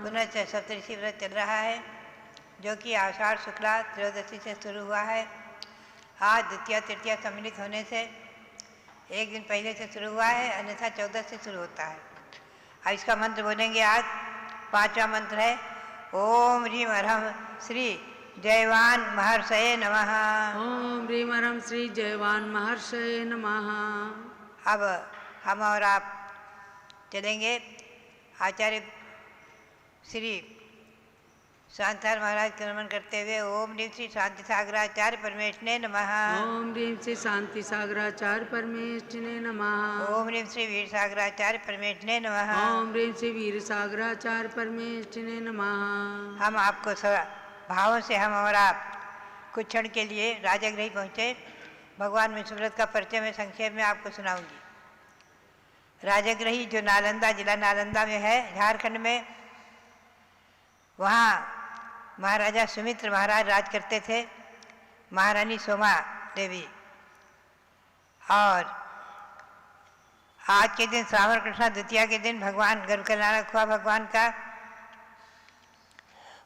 पुनः सप्तऋषि व्रत चल रहा है जो कि आषाढ़ शुक्ला त्रयोदशी से शुरू हुआ है। आज द्वितीय तृतीय सम्मिलित होने से एक दिन पहले से शुरू हुआ है, अन्यथा 14 से शुरू होता है। अब इसका मंत्र बोलेंगे। आज 5वां मंत्र है ओम ह्रीं अरहम श्री जयवान महर्षये नमः। ओम ह्रीं अरहम श्री जयवान महर्षये नमः। अब हम और आप चलेंगे आचार्य श्री शांतार महाराज को नमन करते हुए ओम ह्रीं श्री शांति सागराचार्य परमेष्ठिने नमः। ओम ह्रीं श्री शांति सागराचार्य परमेष्ठिने नमः। ओम ह्रीं श्री वीर सागराचार्य परमेष्ठिने नमः। ओम ह्रीं श्री वीर सागराचार्य परमेष्ठिने नमः। हम आपको भावों से हम और आप कुछ क्षण के लिए राजगृह पहुँचे। भगवान विष्णुव्रत का परिचय मैं संक्षेप में आपको सुनाऊंगी। राजगृही जो नालंदा जिला नालंदा में है झारखंड में, वहाँ महाराजा सुमित्र महाराज राज करते थे, महारानी सोमा देवी। और आज के दिन श्रावण कृष्णा द्वितीया के दिन भगवान गर्भ कल्याणक हुआ भगवान का।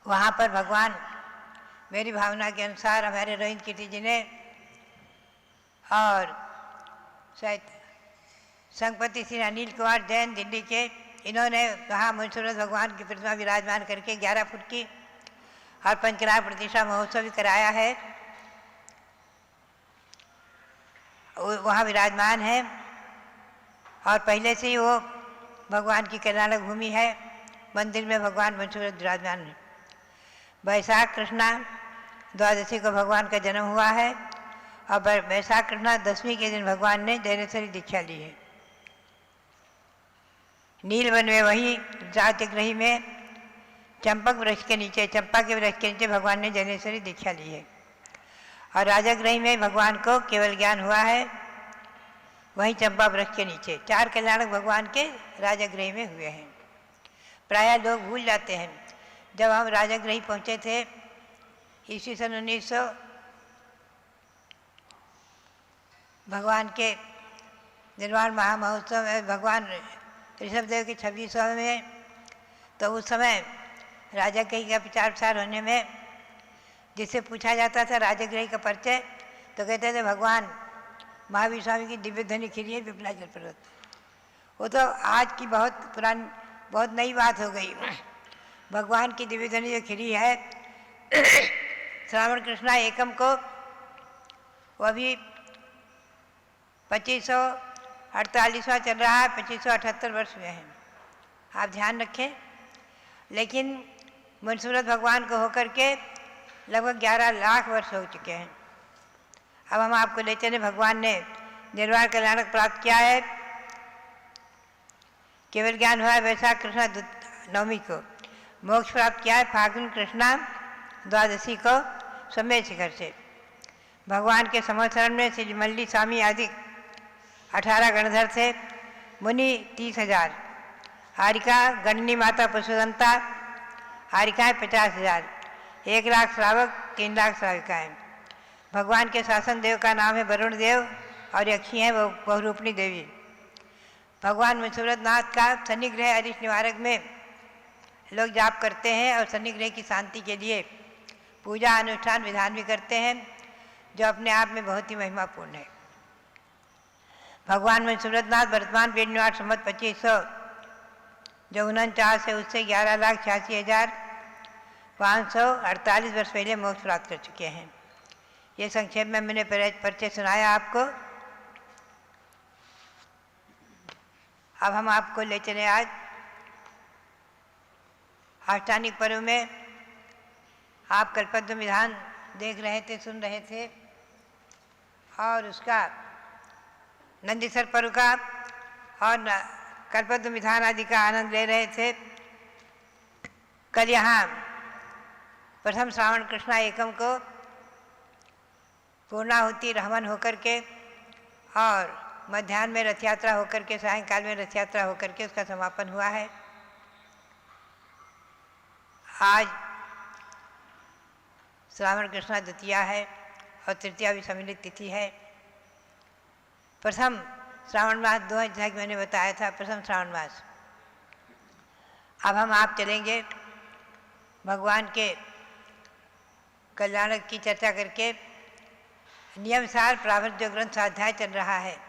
वहाँ पर भगवान मेरी भावना के अनुसार हमारे रोहित कीर्ति जी ने और शायद संगपति श्री अनिल कुमार जैन दिल्ली के, इन्होंने वहाँ मुंशीरथ भगवान की प्रतिमा विराजमान करके 11 फुट की और पंचराग प्रतिष्ठा महोत्सव भी कराया है। वहाँ विराजमान है और पहले से ही वो भगवान की कल्याणक भूमि है। मंदिर में भगवान मुंशीरथ विराजमान है। वैशाख कृष्णा द्वादशी को भगवान का जन्म हुआ है और वैशाख कृष्णा दशमी के दिन भगवान ने जैनेश्वरी दीक्षा ली है। नीलवन में वहीं राजगृह में चंपक वृक्ष के नीचे, चंपा के वृक्ष के नीचे भगवान ने जैनेश्वरी दीक्षा ली है। और राजगृह में भगवान को केवल ज्ञान हुआ है वहीं चंपा वृक्ष के नीचे। 4 कल्याणक भगवान के राजगृह में हुए हैं। प्रायः लोग भूल जाते हैं। जब हम राजगृह पहुँचे थे ईस्वी सन 1900 भगवान के निर्वाण महामहोत्सव में, भगवान ऋषभदेव के 2600 में, तो उस समय राजगृह का प्रचार प्रसार होने में जिससे पूछा जाता था राजगृह का परिचय, तो कहते थे भगवान महावीर स्वामी की दिव्य ध्वनि खिली है विपलाचल पर्वत। वो तो आज की बहुत पुरानी, बहुत नई बात हो गई। भगवान की दिव्य ध्वनि जो खिली है श्रावण कृष्णा एकम को, वो अभी 2548वां चल रहा है, 2578 वर्ष हुए हैं। आप ध्यान रखें। लेकिन मुंशीरथ भगवान को होकर के लगभग 11 लाख वर्ष हो चुके हैं। अब हम आपको ले चले। भगवान ने निर्वाण कल्याणक प्राप्त किया है। केवल ज्ञान हुआ है वैशाख कृष्णा नवमी को। मोक्ष प्राप्त किया है फाल्गुन कृष्णा द्वादशी को समय शिखर से। भगवान के समर्थन में श्री मल्ली स्वामी आदि 18 गणधर थे। मुनि 30,000। हारिका गणनी माता पशुदंता, हारिकाएँ 50,000। 1 लाख श्रावक, 3 लाख श्राविकाएँ। भगवान के शासन देव का नाम है वरुण देव और यक्षी हैं वो बहुरूपणी देवी। भगवान मुंशीरथ नाथ का शनिग्रह अरिष्ट निवारक में लोग जाप करते हैं और शनिग्रह की शांति के लिए पूजा अनुष्ठान विधान भी करते हैं, जो अपने आप में बहुत ही महिमापूर्ण है। भगवान मुंशीरथ नाथ वर्तमान पेड़ निवास संवत 2500 जो 49 है उससे 11,86,548 वर्ष पहले मोक्ष प्राप्त कर चुके हैं। ये संक्षेप में मैंने परिचय सुनाया आपको। अब हम आपको ले चले आज अष्टांगिक पर्व में। आप कल्पद्रुम विधान देख रहे थे, सुन रहे थे, और उसका नंदीसर पर्व का और कल्पद्रुम विधान आदि का आनंद ले रहे थे। कल यहाँ प्रथम श्रावण कृष्णा एकम को पूर्णाहुति हवन होकर के और मध्याह्न में रथ यात्रा होकर के, सायंकाल में रथ यात्रा होकर के उसका समापन हुआ है। आज श्रावण कृष्णा द्वितीया है और तृतीया भी सम्मिलित तिथि है। प्रथम श्रावण मास 2 अध्याय मैंने बताया था, प्रथम श्रावण मास। अब हम आप चलेंगे भगवान के कल्याणक की चर्चा करके। नियमसार प्रावृत जो ग्रंथ स्वाध्याय चल रहा है,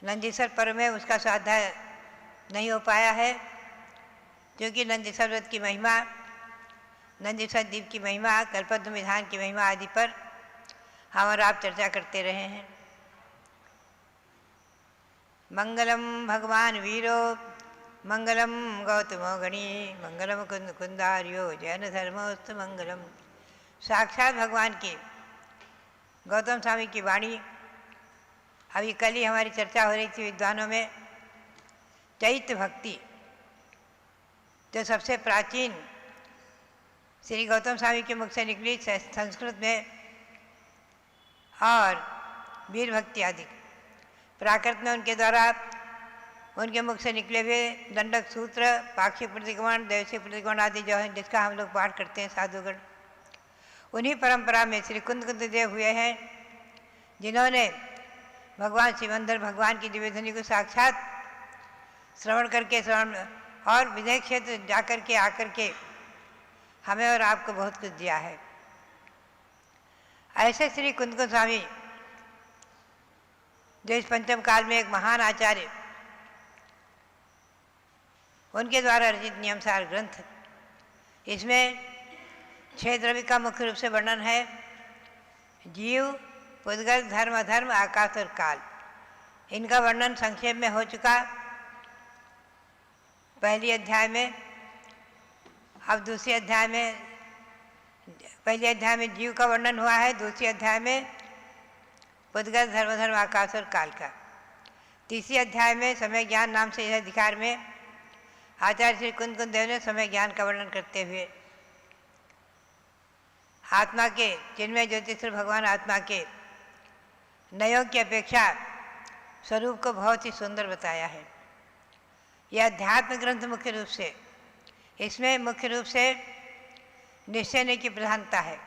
नंदीसर पर्व में उसका स्वाध्याय नहीं हो पाया है, क्योंकि नंदीसर व्रत की महिमा, नंदीसर दीप की महिमा, कल्पद्रुम विधान की महिमा आदि पर हम और आप चर्चा करते रहे हैं। मंगलम भगवान वीरो मंगलम गौतमो गणी मंगलम कुंद कुंदार्यो जैन धर्मोस्त मंगलम। साक्षात भगवान की गौतम स्वामी की वाणी। अभी कल ही हमारी चर्चा हो रही थी विद्वानों में, चैत्य भक्ति जो सबसे प्राचीन श्री गौतम स्वामी के मुख से निकली संस्कृत में, और वीर भक्ति आदि प्राकृत में उनके द्वारा उनके मुख से निकले हुए दंडक सूत्र, पाक्षिक प्रतिक्रमण, देवसी प्रतिक्रमण आदि जो है जिसका हम लोग पाठ करते हैं साधुगण, उन्हीं परंपरा में श्री कुंद देव हुए हैं जिन्होंने भगवान शिवंदर भगवान की दिव्यध्वनि को साक्षात श्रवण और विजय क्षेत्र जाकर के आकर के हमें और आपको बहुत कुछ दिया है। ऐसे श्री कुंद स्वामी जो इस पंचम काल में एक महान आचार्य, उनके द्वारा रचित नियमसार ग्रंथ, इसमें 6 द्रव्य का मुख्य रूप से वर्णन है। जीव, पुद्गल, धर्म, अधर्म, आकाश और काल, इनका वर्णन संक्षेप में हो चुका पहली अध्याय में। अब दूसरे अध्याय में, पहले अध्याय में जीव का वर्णन हुआ है, दूसरे अध्याय में पुद्गल, धर्म, आकाश और काल का। तीसरे अध्याय में समय ज्ञान नाम से यह अधिकार में आचार्य श्री कुंद देव ने समय ज्ञान का वर्णन करते हुए आत्मा के जिनमें ज्योतिषर भगवान आत्मा के नयोग की अपेक्षा स्वरूप को बहुत ही सुंदर बताया है। यह अध्यात्म ग्रंथ मुख्य रूप से, इसमें मुख्य रूप से निश्चय की प्रधानता है।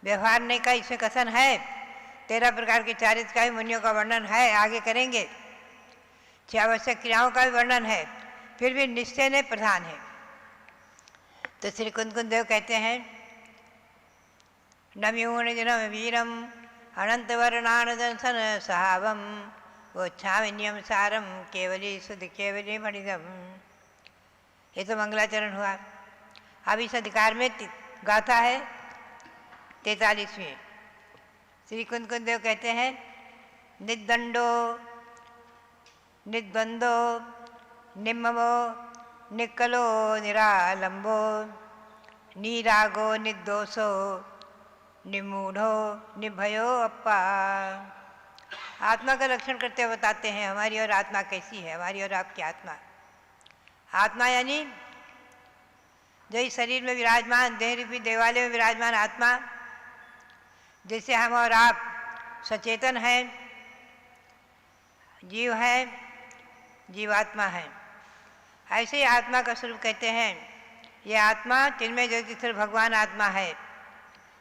व्यवहार ने का इसमें कथन है, 13 प्रकार के चारित्र का भी मुनियों का वर्णन है, आगे करेंगे। 6 आवश्यक क्रियाओं का भी वर्णन है, फिर भी निश्चय ने प्रधान है। तो श्री कुंद देव कहते हैं, नम्यूण जनम वीरम अनंत वर्णानदंसन सहावम गोच्छामि नियम सारम केवली शुद्ध केवली मणिदम। ये तो मंगलाचरण हुआ। अब इस अधिकार में गाथा है 43वीं। श्री कुंद देव कहते हैं, निदंडो निद्वंदो निम्ममो निक्कलो निरालंबो नीरागो निर्दोषो निमूढ़ो निभयो अप्पा। आत्मा का लक्षण करते हुए बताते हैं हमारी और आत्मा कैसी है, हमारी और आपकी आत्मा। आत्मा यानी जो इस शरीर में विराजमान, देह रूपी देवालय में विराजमान आत्मा, जैसे हम और आप सचेतन हैं, जीव है, जीवात्मा है, ऐसे ही आत्मा का स्वरूप कहते हैं। ये आत्मा जिनमें ज्योतिषर भगवान आत्मा है,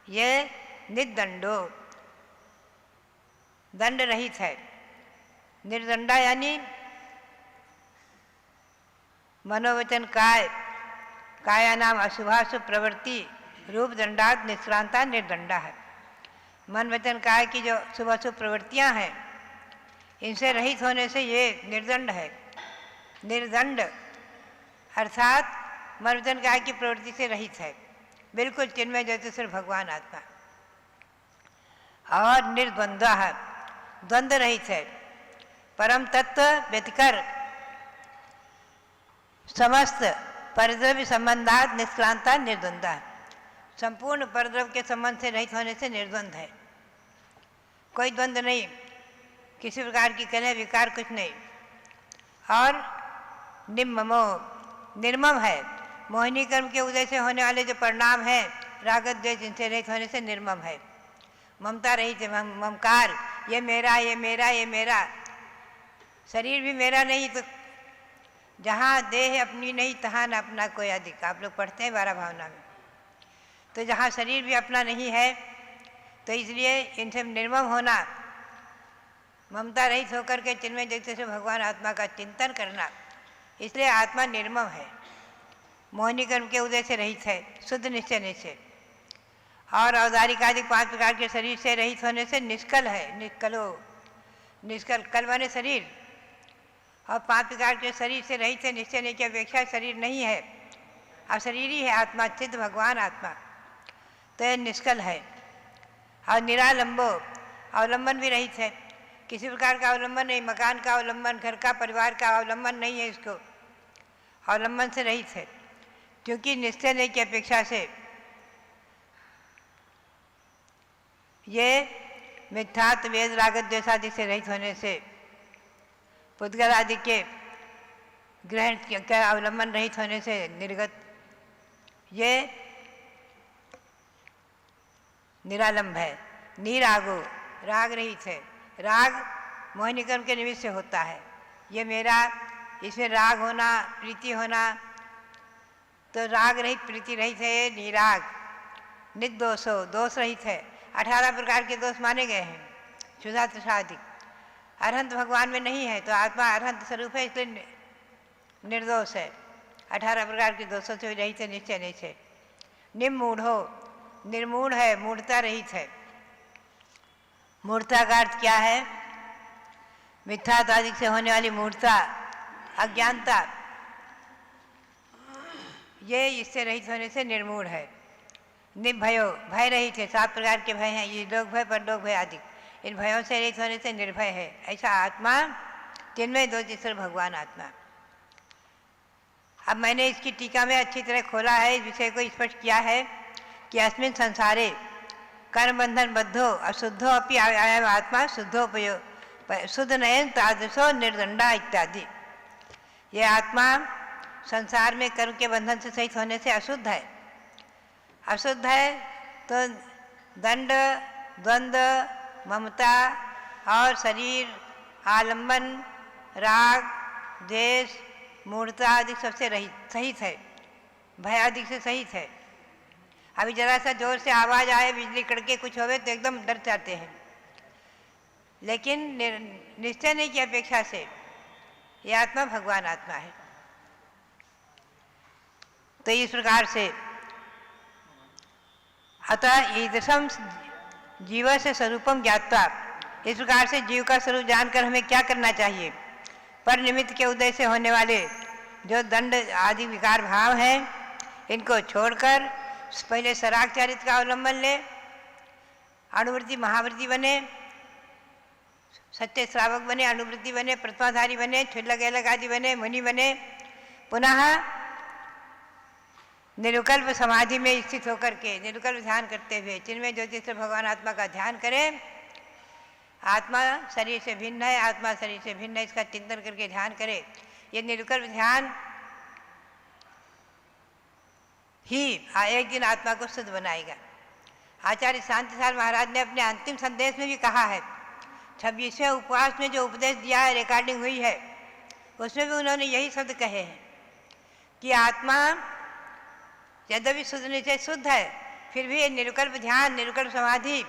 ये निर्दंडो दंड रहित है। निर्दंडा यानी मनोवचन काया नाम अशुभाशुभ प्रवृत्ति रूप दंडात निष्क्रांता निर्दंडा है। मन वचन काय की जो शुभाशुभ प्रवृत्तियां हैं, इनसे रहित होने से ये निर्दंड है। निर्दंड अर्थात मन वचन काय की प्रवृत्ति से रहित है, बिल्कुल चिन्मय ज्योतिषर भगवान आत्मा। और निर्द्वंद्व है, द्वंद्व रहित है। परम तत्व व्यतिकर समस्त परद्रव्य संबंधात निष्क्रांता निर्द्वंद्व है। संपूर्ण परद्रव्य के संबंध से रहित होने से निर्द्वंद है, कोई द्वंद्व नहीं, किसी प्रकार की कलह विकार कुछ नहीं। और निम्ममो निर्मम है, मोहिनी कर्म के उदय से होने वाले जो परिणाम है रागत द्वेष, इनसे रहित होने से निर्मम है। ममता रहित है, ममकार, ये मेरा ये मेरा ये मेरा। शरीर भी मेरा नहीं, तो जहाँ देह अपनी नहीं तहाँ न अपना कोई अधिक। आप लोग पढ़ते हैं 12 भावना में। तो जहाँ शरीर भी अपना नहीं है, तो इसलिए इनसे निर्मम होना, ममता रहित होकर के चिन्मय जगत से भगवान आत्मा का चिंतन करना, इसलिए आत्मा निर्मम है, मोहिनी कर्म के उदय से रहित है, शुद्ध निश्चय से। और औदारिक आदि 5 प्रकार के शरीर से रहित होने से निष्कल है। निष्कल कल माने शरीर, और 5 प्रकार के शरीर से रहित है, निश्चय की अपेक्षा शरीर नहीं है, अशरीरी है आत्मा, चित्त भगवान आत्मा, तो यह निष्कल है। और निरालंबो, अवलंबन भी रहित है, किसी प्रकार का अवलंबन नहीं, मकान का अवलंबन, घर का, परिवार का अवलंबन नहीं है इसको। अवलंबन से रहित है, क्योंकि निश्चय नहीं की अपेक्षा से ये मिथ्यात्व वेद राग द्वेषादि से रहित होने से, पुद्गल आदि के ग्रहण का अवलंबन रहित होने से निर्गत, ये निरालंब है। निरागो, राग रहित है। राग मोहिनी कर्म के निमित्त से होता है। ये मेरा, इसमें राग होना, प्रीति होना, तो राग रहित प्रीति रहित है। ये निराग, निर्दोषो, दोष रहित है। 18 प्रकार के दोष माने गए हैं, क्षुधा तृष्णा आदि। अरहंत भगवान में नहीं है, तो आत्मा अरहंत स्वरूप है, इसलिए निर्दोष है। 18 प्रकार के दोषों से रहित है, निश्चय नहीं से। निम्मूढ़ो, निर्मूढ़ है, मूढ़ता रहित है। मूढ़ता का अर्थ क्या है? मिथ्यात्व से होने वाली मूढ़ता, अज्ञानता, ये इससे रहित होने से निर्मूढ़ है। निर्भयो, भय रहित है। 7 प्रकार के भय हैं, ये लोक भय, परलोक भय आदि। इन भयों से रहित होने से निर्भय है। ऐसा आत्मा जिनमें दो तीसरे भगवान आत्मा। अब मैंने इसकी टीका में अच्छी तरह खोला है, इस विषय को स्पष्ट किया है कि अस्मिन् संसारे कर्म बंधन बद्धो अशुद्धो अपि अयम् आत्मा शुद्धोपयो शुद्ध नयन तादृशो निर्दंडा इत्यादि। ये आत्मा संसार में कर्म के बंधन से सहित होने से अशुद्ध है। अशुद्ध है तो दंड, द्वंद्व, ममता और शरीर, आलंबन, राग, द्वेष, मूढ़ता आदि सबसे सहित है। भय आदि से सहित है। अभी जरा सा जोर से आवाज़ आए, बिजली कड़के कुछ होवे तो एकदम डर जाते हैं, लेकिन निश्चय नहीं की अपेक्षा से ये आत्मा भगवान आत्मा है। तो इस प्रकार से अतः ईदृशम जीव से स्वरूपम ज्ञात्वा, इस प्रकार से जीव का स्वरूप जानकर हमें क्या करना चाहिए? पर निमित्त के उदय से होने वाले जो दंड आदि विकार भाव हैं, इनको छोड़कर पहले सराग चरित्र का अवलंबन ले, अणुवृत्ति महावृत्ति बने, सत्य श्रावक बने, अणुवृत्ति बने, प्रथमाधारी बने, क्षुल्लक अलग आदि बने, मुनि बने, पुनः निरुकल्प समाधि में स्थित होकर के निरुकल्प ध्यान करते हुए चिन्मय ज्योतिष भगवान आत्मा का ध्यान करें। आत्मा शरीर से भिन्न है, आत्मा शरीर से भिन्न है, इसका चिंतन करके ध्यान करें। ये निरुकल्प ध्यान ही एक दिन आत्मा को शुद्ध बनाएगा। आचार्य शांतिसार महाराज ने अपने अंतिम संदेश में भी कहा है, 26वें उपवास में जो उपदेश दिया है, रिकॉर्डिंग हुई है, उसमें भी उन्होंने यही शब्द कहे हैं कि आत्मा यद्यपि शुद्ध निश्चय शुद्ध है, फिर भी निरुकल्प ध्यान, निरुकल्प समाधि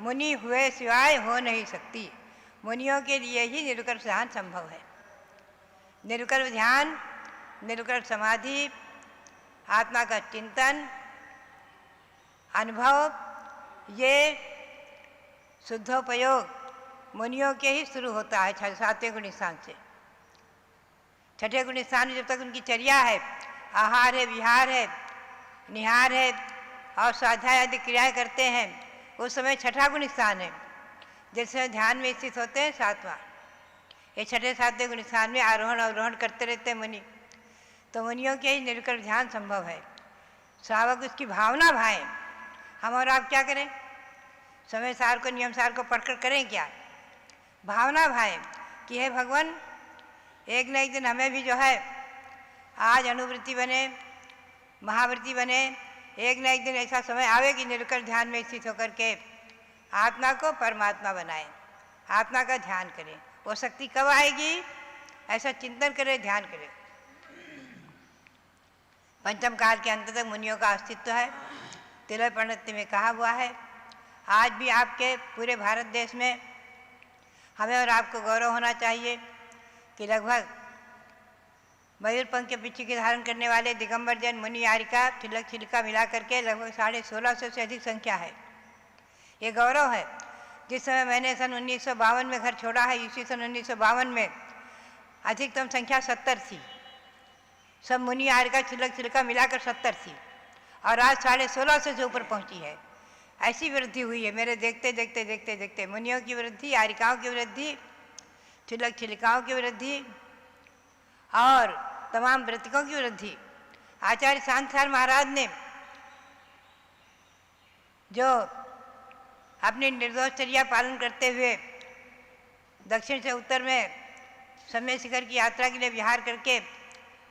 मुनि हुए सिवाय हो नहीं सकती। मुनियों के लिए ही निरुकल्प ध्यान संभव है। निरुकल्प ध्यान, निरुकल्प समाधि, आत्मा का चिंतन, अनुभव, ये शुद्धोपयोग मुनियों के ही शुरू होता है 7वें गुण स्थान से। 6ठे गुण स्थान में जब तक उनकी चर्या है, आहार है, विहार है, निहार है और स्वाध्याय आदि क्रियाएं करते हैं, उस समय 6ठा गुण स्थान है जिसमें ध्यान में स्थित होते हैं 7वां। ये 6ठे 7वें गुण स्थान में आरोहण अवरोहण करते रहते हैं मुनि। तो मुनियों के ही निरुकल्प ध्यान संभव है। श्रावक उसकी भावना भाएं। हम और आप क्या करें? समय सार को, नियम सार को पढ़कर करें क्या? भावना भाएं कि हे भगवान, एक न एक दिन हमें भी जो है आज अणुवृत्ति बने, महावृत्ति बने, एक न एक दिन ऐसा समय आवे कि निरुकल्प ध्यान में स्थित होकर के आत्मा को परमात्मा बनाएं, आत्मा का ध्यान करें। वो शक्ति कब आएगी? ऐसा चिंतन करें, ध्यान करें। पंचम काल के अंत तक मुनियों का अस्तित्व है। तिलय प्रणति में कहा हुआ है। आज भी आपके पूरे भारत देश में हमें और आपको गौरव होना चाहिए कि लगभग मयूर पंख के पीछे के धारण करने वाले दिगंबर जैन मुनि यारिका तिलक छिलका मिला करके लगभग 1650 से अधिक संख्या है। ये गौरव है। जिस समय मैंने सन 1952 में घर छोड़ा है, इसी सन 1952 में अधिकतम संख्या 70 थी। सब मुनि यारिका तिलक छिलका मिलाकर 70 थी और आज 1650 से ऊपर पहुंची है। ऐसी वृद्धि हुई है मेरे देखते देखते देखते देखते। मुनियों की वृद्धि, यारिकाओं की वृद्धि, तिलक छिलकाओं की वृद्धि और तमाम व्रतिकों की वृद्धि। आचार्य शांताचार्य महाराज ने जो अपनी निर्दोषचर्या पालन करते हुए दक्षिण से उत्तर में समय शिखर की यात्रा के लिए विहार करके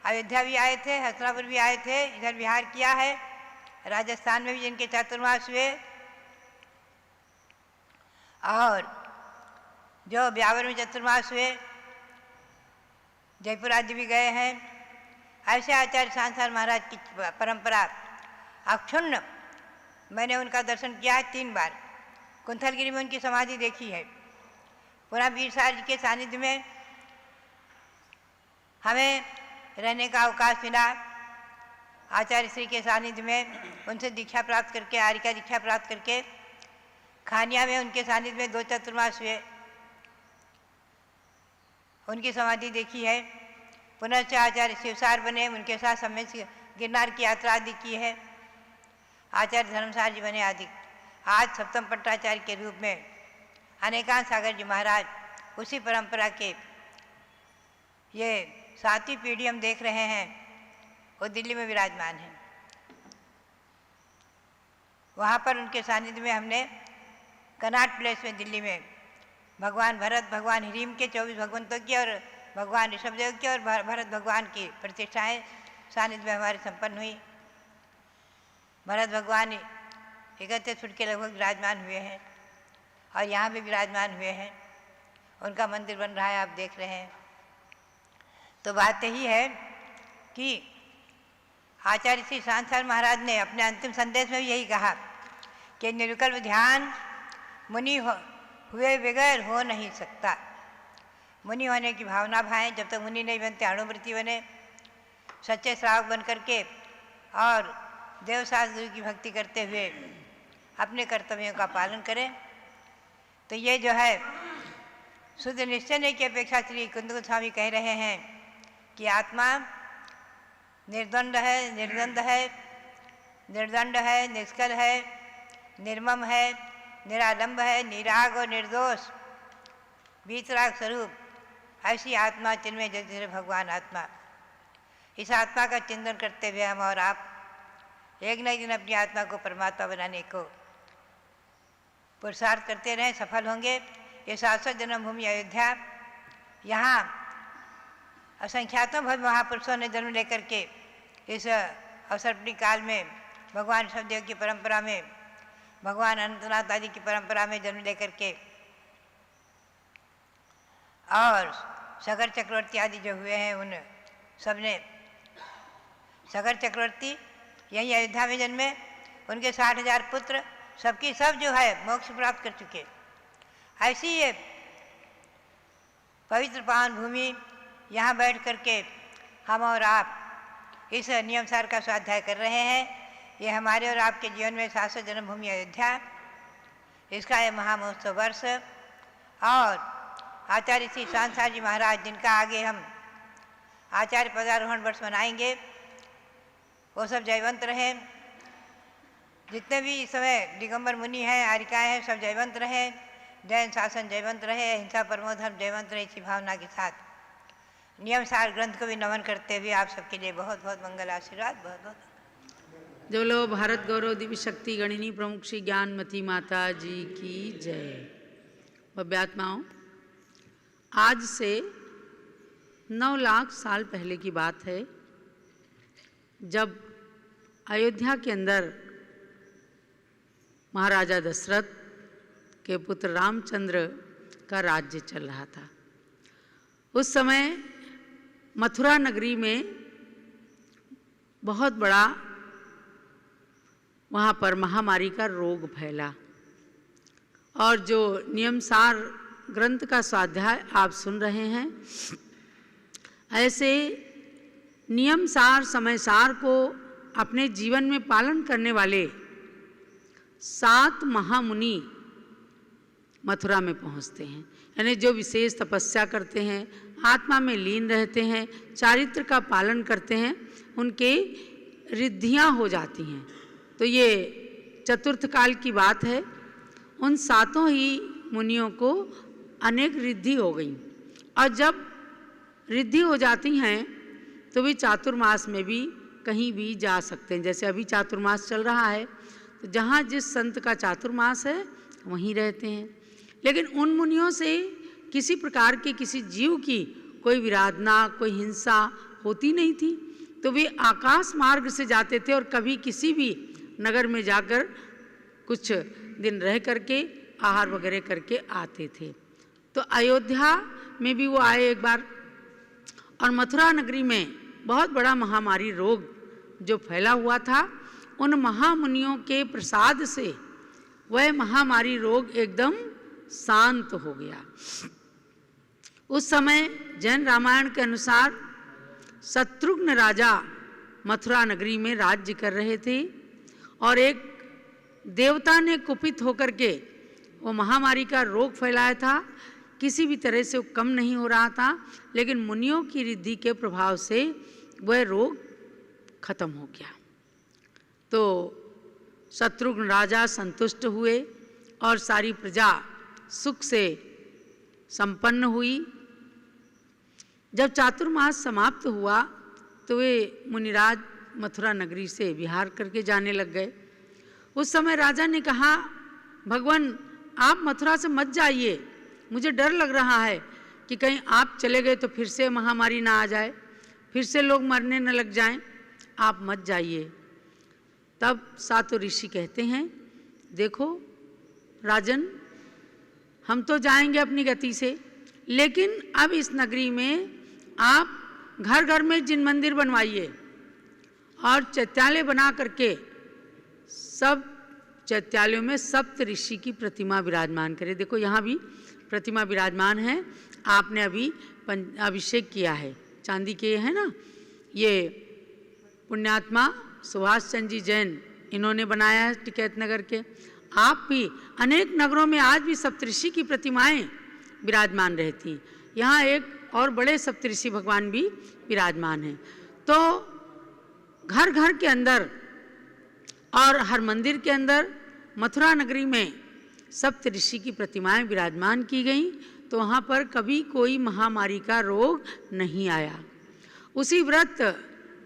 अयोध्या भी आए थे, हस्तिनापुर भी आए थे, इधर विहार किया है। राजस्थान में भी जिनके चातुर्मास हुए और जो ब्यावर में चतुर्मास हुए, जयपुर आदि भी गए हैं। ऐसे आचार्य शांताचार्य महाराज की परंपरा अक्षुण्ण। मैंने उनका दर्शन किया है 3 बार। कुंथलगिरी में उनकी समाधि देखी है। पुनः वीर साहब जी के सानिध्य में हमें रहने का अवकाश मिला। आचार्य श्री के सानिध्य में उनसे दीक्षा प्राप्त करके, आर्य का दीक्षा प्राप्त करके खानिया में उनके सानिध्य में 2 चतुर्मास हुए, उनकी समाधि देखी है। पुनः आचार्य शिवसार बने, उनके साथ समेत गिरनार की यात्रा आदि की है। आचार्य धर्मसार जी बने आदि। आज सप्तम पट्टाचार्य के रूप में अनेकांत सागर जी महाराज उसी परंपरा के ये 7वीं पीढ़ी हम देख रहे हैं, वो दिल्ली में विराजमान हैं। वहाँ पर उनके सानिध्य में हमने कनाट प्लेस में दिल्ली में भगवान भरत, भगवान हिरीम के 24 भगवंतों की और भगवान ऋषभदेव की और भरत भगवान की प्रतिष्ठाएं सानिध्य में हमारी संपन्न हुई। भरत भगवान 31 फुट के लगभग विराजमान हुए हैं और यहाँ भी विराजमान हुए हैं। उनका मंदिर बन रहा है, आप देख रहे हैं। तो बात यही है कि आचार्य श्री शांताचार्य महाराज ने अपने अंतिम संदेश में भी यही कहा कि निर्विकल्प ध्यान मुनि हुए बगैर हो नहीं सकता। मुनि होने की भावना भाएं। जब तक मुनि नहीं बनते, अणुव्रती बने, सच्चे श्रावक बन करके और देवसास गुरु की भक्ति करते हुए अपने कर्तव्यों का पालन करें। तो ये जो है शुद्ध निश्चय की अपेक्षा श्री कुंद गोस्वामी कह रहे हैं कि आत्मा निर्द्वंद है, निर्द्वंद है, निर्दंड है, निष्कल है, निर्मम है, निरालंब है, निराग और निर्दोष बीतराग स्वरूप। ऐसी आत्मा चिन्मय जगदीश्वर भगवान आत्मा। इस आत्मा का चिंतन करते हुए हम और आप एक न एक दिन अपनी आत्मा को परमात्मा बनाने को पुरुषार्थ करते रहें, सफल होंगे। ये शाश्वत जन्मभूमि अयोध्या, यहाँ असंख्यातों भव्य महापुरुषों ने जन्म लेकर के इस अवसरपणी काल में भगवान ऋषभदेव की परंपरा में, भगवान अनंतनाथ आदि की परंपरा में जन्म लेकर के और सगर चक्रवर्ती आदि जो हुए हैं, उन सब ने, सगर चक्रवर्ती यही अयोध्या में जन्मे, उनके 60,000 पुत्र, सबकी सब जो है मोक्ष प्राप्त कर चुके। ऐसी ये पवित्र पावन भूमि, यहाँ बैठ करके हम और आप इस नियमसार का स्वाध्याय कर रहे हैं। ये हमारे और आपके जीवन में शाश्वत जन्मभूमि अयोध्या, इसका ये महामहोत्सव वर्ष और आचार्य श्री शांताचार्य जी महाराज, जिनका आगे हम आचार्य पदारोहण वर्ष मनाएंगे, वो सब जयवंत रहें। जितने भी इस समय दिगंबर मुनि हैं, आर्यिकाएँ हैं, सब जयवंत रहें। जैन शासन जयवंत रहे, हिंसा परमो धर्म जयवंत रहे। इसी भावना के साथ नियमसार ग्रंथ को भी नमन करते हुए आप सबके लिए बहुत बहुत मंगल आशीर्वाद। बहुत बहुत जो लो भारत गौरव दिव्य शक्ति गणिनी प्रमुख श्री ज्ञानमती माता जी की जय। भव्यात्माओं, आज से 9 लाख साल पहले की बात है, जब अयोध्या के अंदर महाराजा दशरथ के पुत्र रामचंद्र का राज्य चल रहा था। उस समय मथुरा नगरी में बहुत बड़ा वहाँ पर महामारी का रोग फैला और जो नियमसार ग्रंथ का स्वाध्याय आप सुन रहे हैं, ऐसे नियमसार समयसार को अपने जीवन में पालन करने वाले 7 महामुनि मथुरा में पहुंचते हैं। यानी जो विशेष तपस्या करते हैं, आत्मा में लीन रहते हैं, चारित्र का पालन करते हैं, उनके रिद्धियां हो जाती हैं। तो ये चतुर्थ काल की बात है। उन 7 ही मुनियों को अनेक रिद्धि हो गई और जब रिद्धि हो जाती हैं तो वे चातुर्मास में भी कहीं भी जा सकते हैं। जैसे अभी चातुर्मास चल रहा है, तो जहाँ जिस संत का चातुर्मास है वहीं रहते हैं। लेकिन उन मुनियों से किसी प्रकार के किसी जीव की कोई विराधना, कोई हिंसा होती नहीं थी। तो वे आकाश मार्ग से जाते थे और कभी किसी भी नगर में जाकर कुछ दिन रह करके आहार वगैरह करके आते थे। तो अयोध्या में भी वो आए एक बार, और मथुरा नगरी में बहुत बड़ा महामारी रोग जो फैला हुआ था, उन महामुनियों के प्रसाद से वह महामारी रोग एकदम शांत हो गया। उस समय जैन रामायण के अनुसार शत्रुघ्न राजा मथुरा नगरी में राज्य कर रहे थे, और एक देवता ने कुपित होकर के वो महामारी का रोग फैलाया था। किसी भी तरह से वो कम नहीं हो रहा था, लेकिन मुनियों की रिद्धि के प्रभाव से वह रोग खत्म हो गया। तो शत्रुघ्न राजा संतुष्ट हुए और सारी प्रजा सुख से संपन्न हुई। जब चातुर्मास समाप्त हुआ तो वे मुनिराज मथुरा नगरी से विहार करके जाने लग गए। उस समय राजा ने कहा, भगवान आप मथुरा से मत जाइए, मुझे डर लग रहा है कि कहीं आप चले गए तो फिर से महामारी ना आ जाए, फिर से लोग मरने न लग जाएं, आप मत जाइए। तब सातो ऋषि कहते हैं, देखो राजन, हम तो जाएंगे अपनी गति से, लेकिन अब इस नगरी में आप घर घर में जिन मंदिर बनवाइए और चैत्यालय बना करके सब चैत्यालयों में सप्त ऋषि की प्रतिमा विराजमान करें। देखो यहाँ भी प्रतिमा विराजमान है, आपने अभी अभिषेक किया है, चांदी के है ना, ये पुण्यात्मा सुभाष चंद्र जी जैन इन्होंने बनाया है टिकैत नगर के। आप भी अनेक नगरों में आज भी सप्तऋषि की प्रतिमाएं विराजमान रहती, यहाँ एक और बड़े सप्तऋषि भगवान भी विराजमान हैं। तो घर घर के अंदर और हर मंदिर के अंदर मथुरा नगरी में सप्तऋषि की प्रतिमाएं विराजमान की गईं, तो वहाँ पर कभी कोई महामारी का रोग नहीं आया। उसी व्रत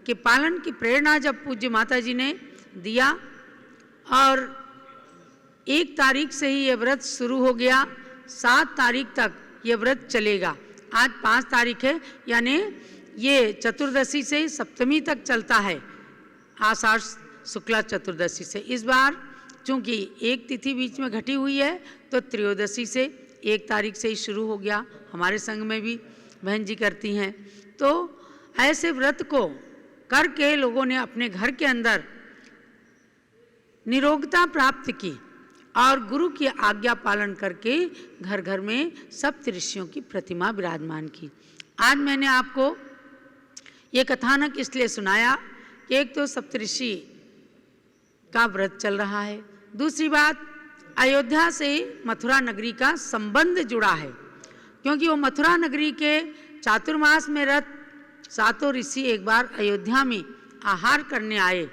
के पालन की प्रेरणा जब पूज्य माता जी ने दिया, और 1 तारीख से ही ये व्रत शुरू हो गया, 7 तारीख तक ये व्रत चलेगा। आज 5 तारीख है, यानी ये चतुर्दशी से सप्तमी तक चलता है, आषाढ़ शुक्ला चतुर्दशी से। इस बार चूँकि एक तिथि बीच में घटी हुई है, तो त्रयोदशी से 1 तारीख से ही शुरू हो गया। हमारे संघ में भी बहन जी करती हैं। तो ऐसे व्रत को करके लोगों ने अपने घर के अंदर निरोगता प्राप्त की और गुरु की आज्ञा पालन करके घर घर में सप्त ऋषियों की प्रतिमा विराजमान की। आज मैंने आपको ये कथानक इसलिए सुनाया कि एक तो सप्तऋषि का व्रत चल रहा है, दूसरी बात अयोध्या से मथुरा नगरी का संबंध जुड़ा है, क्योंकि वो मथुरा नगरी के चातुर्मास में रत सातों ऋषि एक बार अयोध्या में आहार करने आए,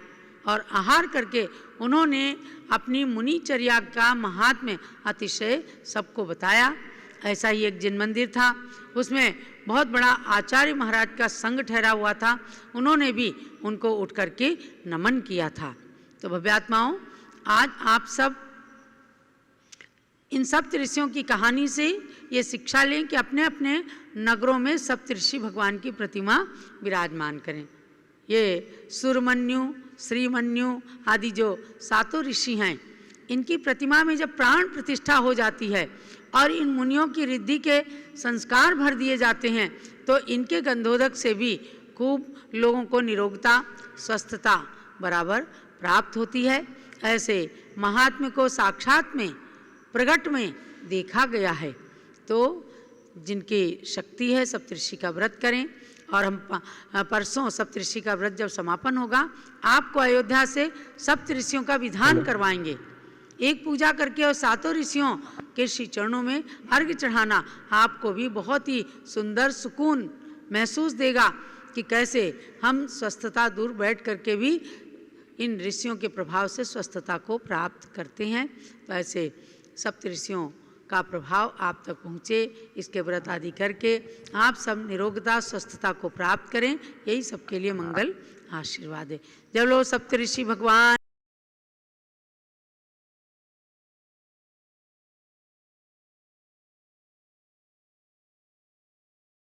और आहार करके उन्होंने अपनी मुनिचर्या का महात्म्य अतिशय सबको बताया। ऐसा ही एक जिन मंदिर था, उसमें बहुत बड़ा आचार्य महाराज का संग ठहरा हुआ था, उन्होंने भी उनको उठ करके नमन किया था। तो भव्यात्माओं, आज आप सब इन सप्त ऋषियों की कहानी से ये शिक्षा लें कि अपने अपने नगरों में सप्त ऋषि भगवान की प्रतिमा विराजमान करें। ये सुरमन्यु, श्रीमन्यु आदि जो सातों ऋषि हैं, इनकी प्रतिमा में जब प्राण प्रतिष्ठा हो जाती है और इन मुनियों की रिद्धि के संस्कार भर दिए जाते हैं, तो इनके गंधोदक से भी खूब लोगों को निरोगता, स्वस्थता बराबर प्राप्त होती है। ऐसे महात्म्य को साक्षात में प्रगट में देखा गया है। तो जिनकी शक्ति है सप्तऋषि का व्रत करें, और हम परसों सप्तऋषि का व्रत जब समापन होगा, आपको अयोध्या से सप्त ऋषियों का विधान करवाएंगे। एक पूजा करके और सातों ऋषियों के श्री चरणों में अर्घ्य चढ़ाना आपको भी बहुत ही सुंदर सुकून महसूस देगा कि कैसे हम स्वस्थता दूर बैठ करके भी इन ऋषियों के प्रभाव से स्वस्थता को प्राप्त करते हैं। तो ऐसे सप्त ऋषियों का प्रभाव आप तक पहुँचे, इसके व्रत आदि करके आप सब निरोगता स्वस्थता को प्राप्त करें, यही सबके लिए मंगल आशीर्वाद है। जब लोग सप्तऋषि भगवान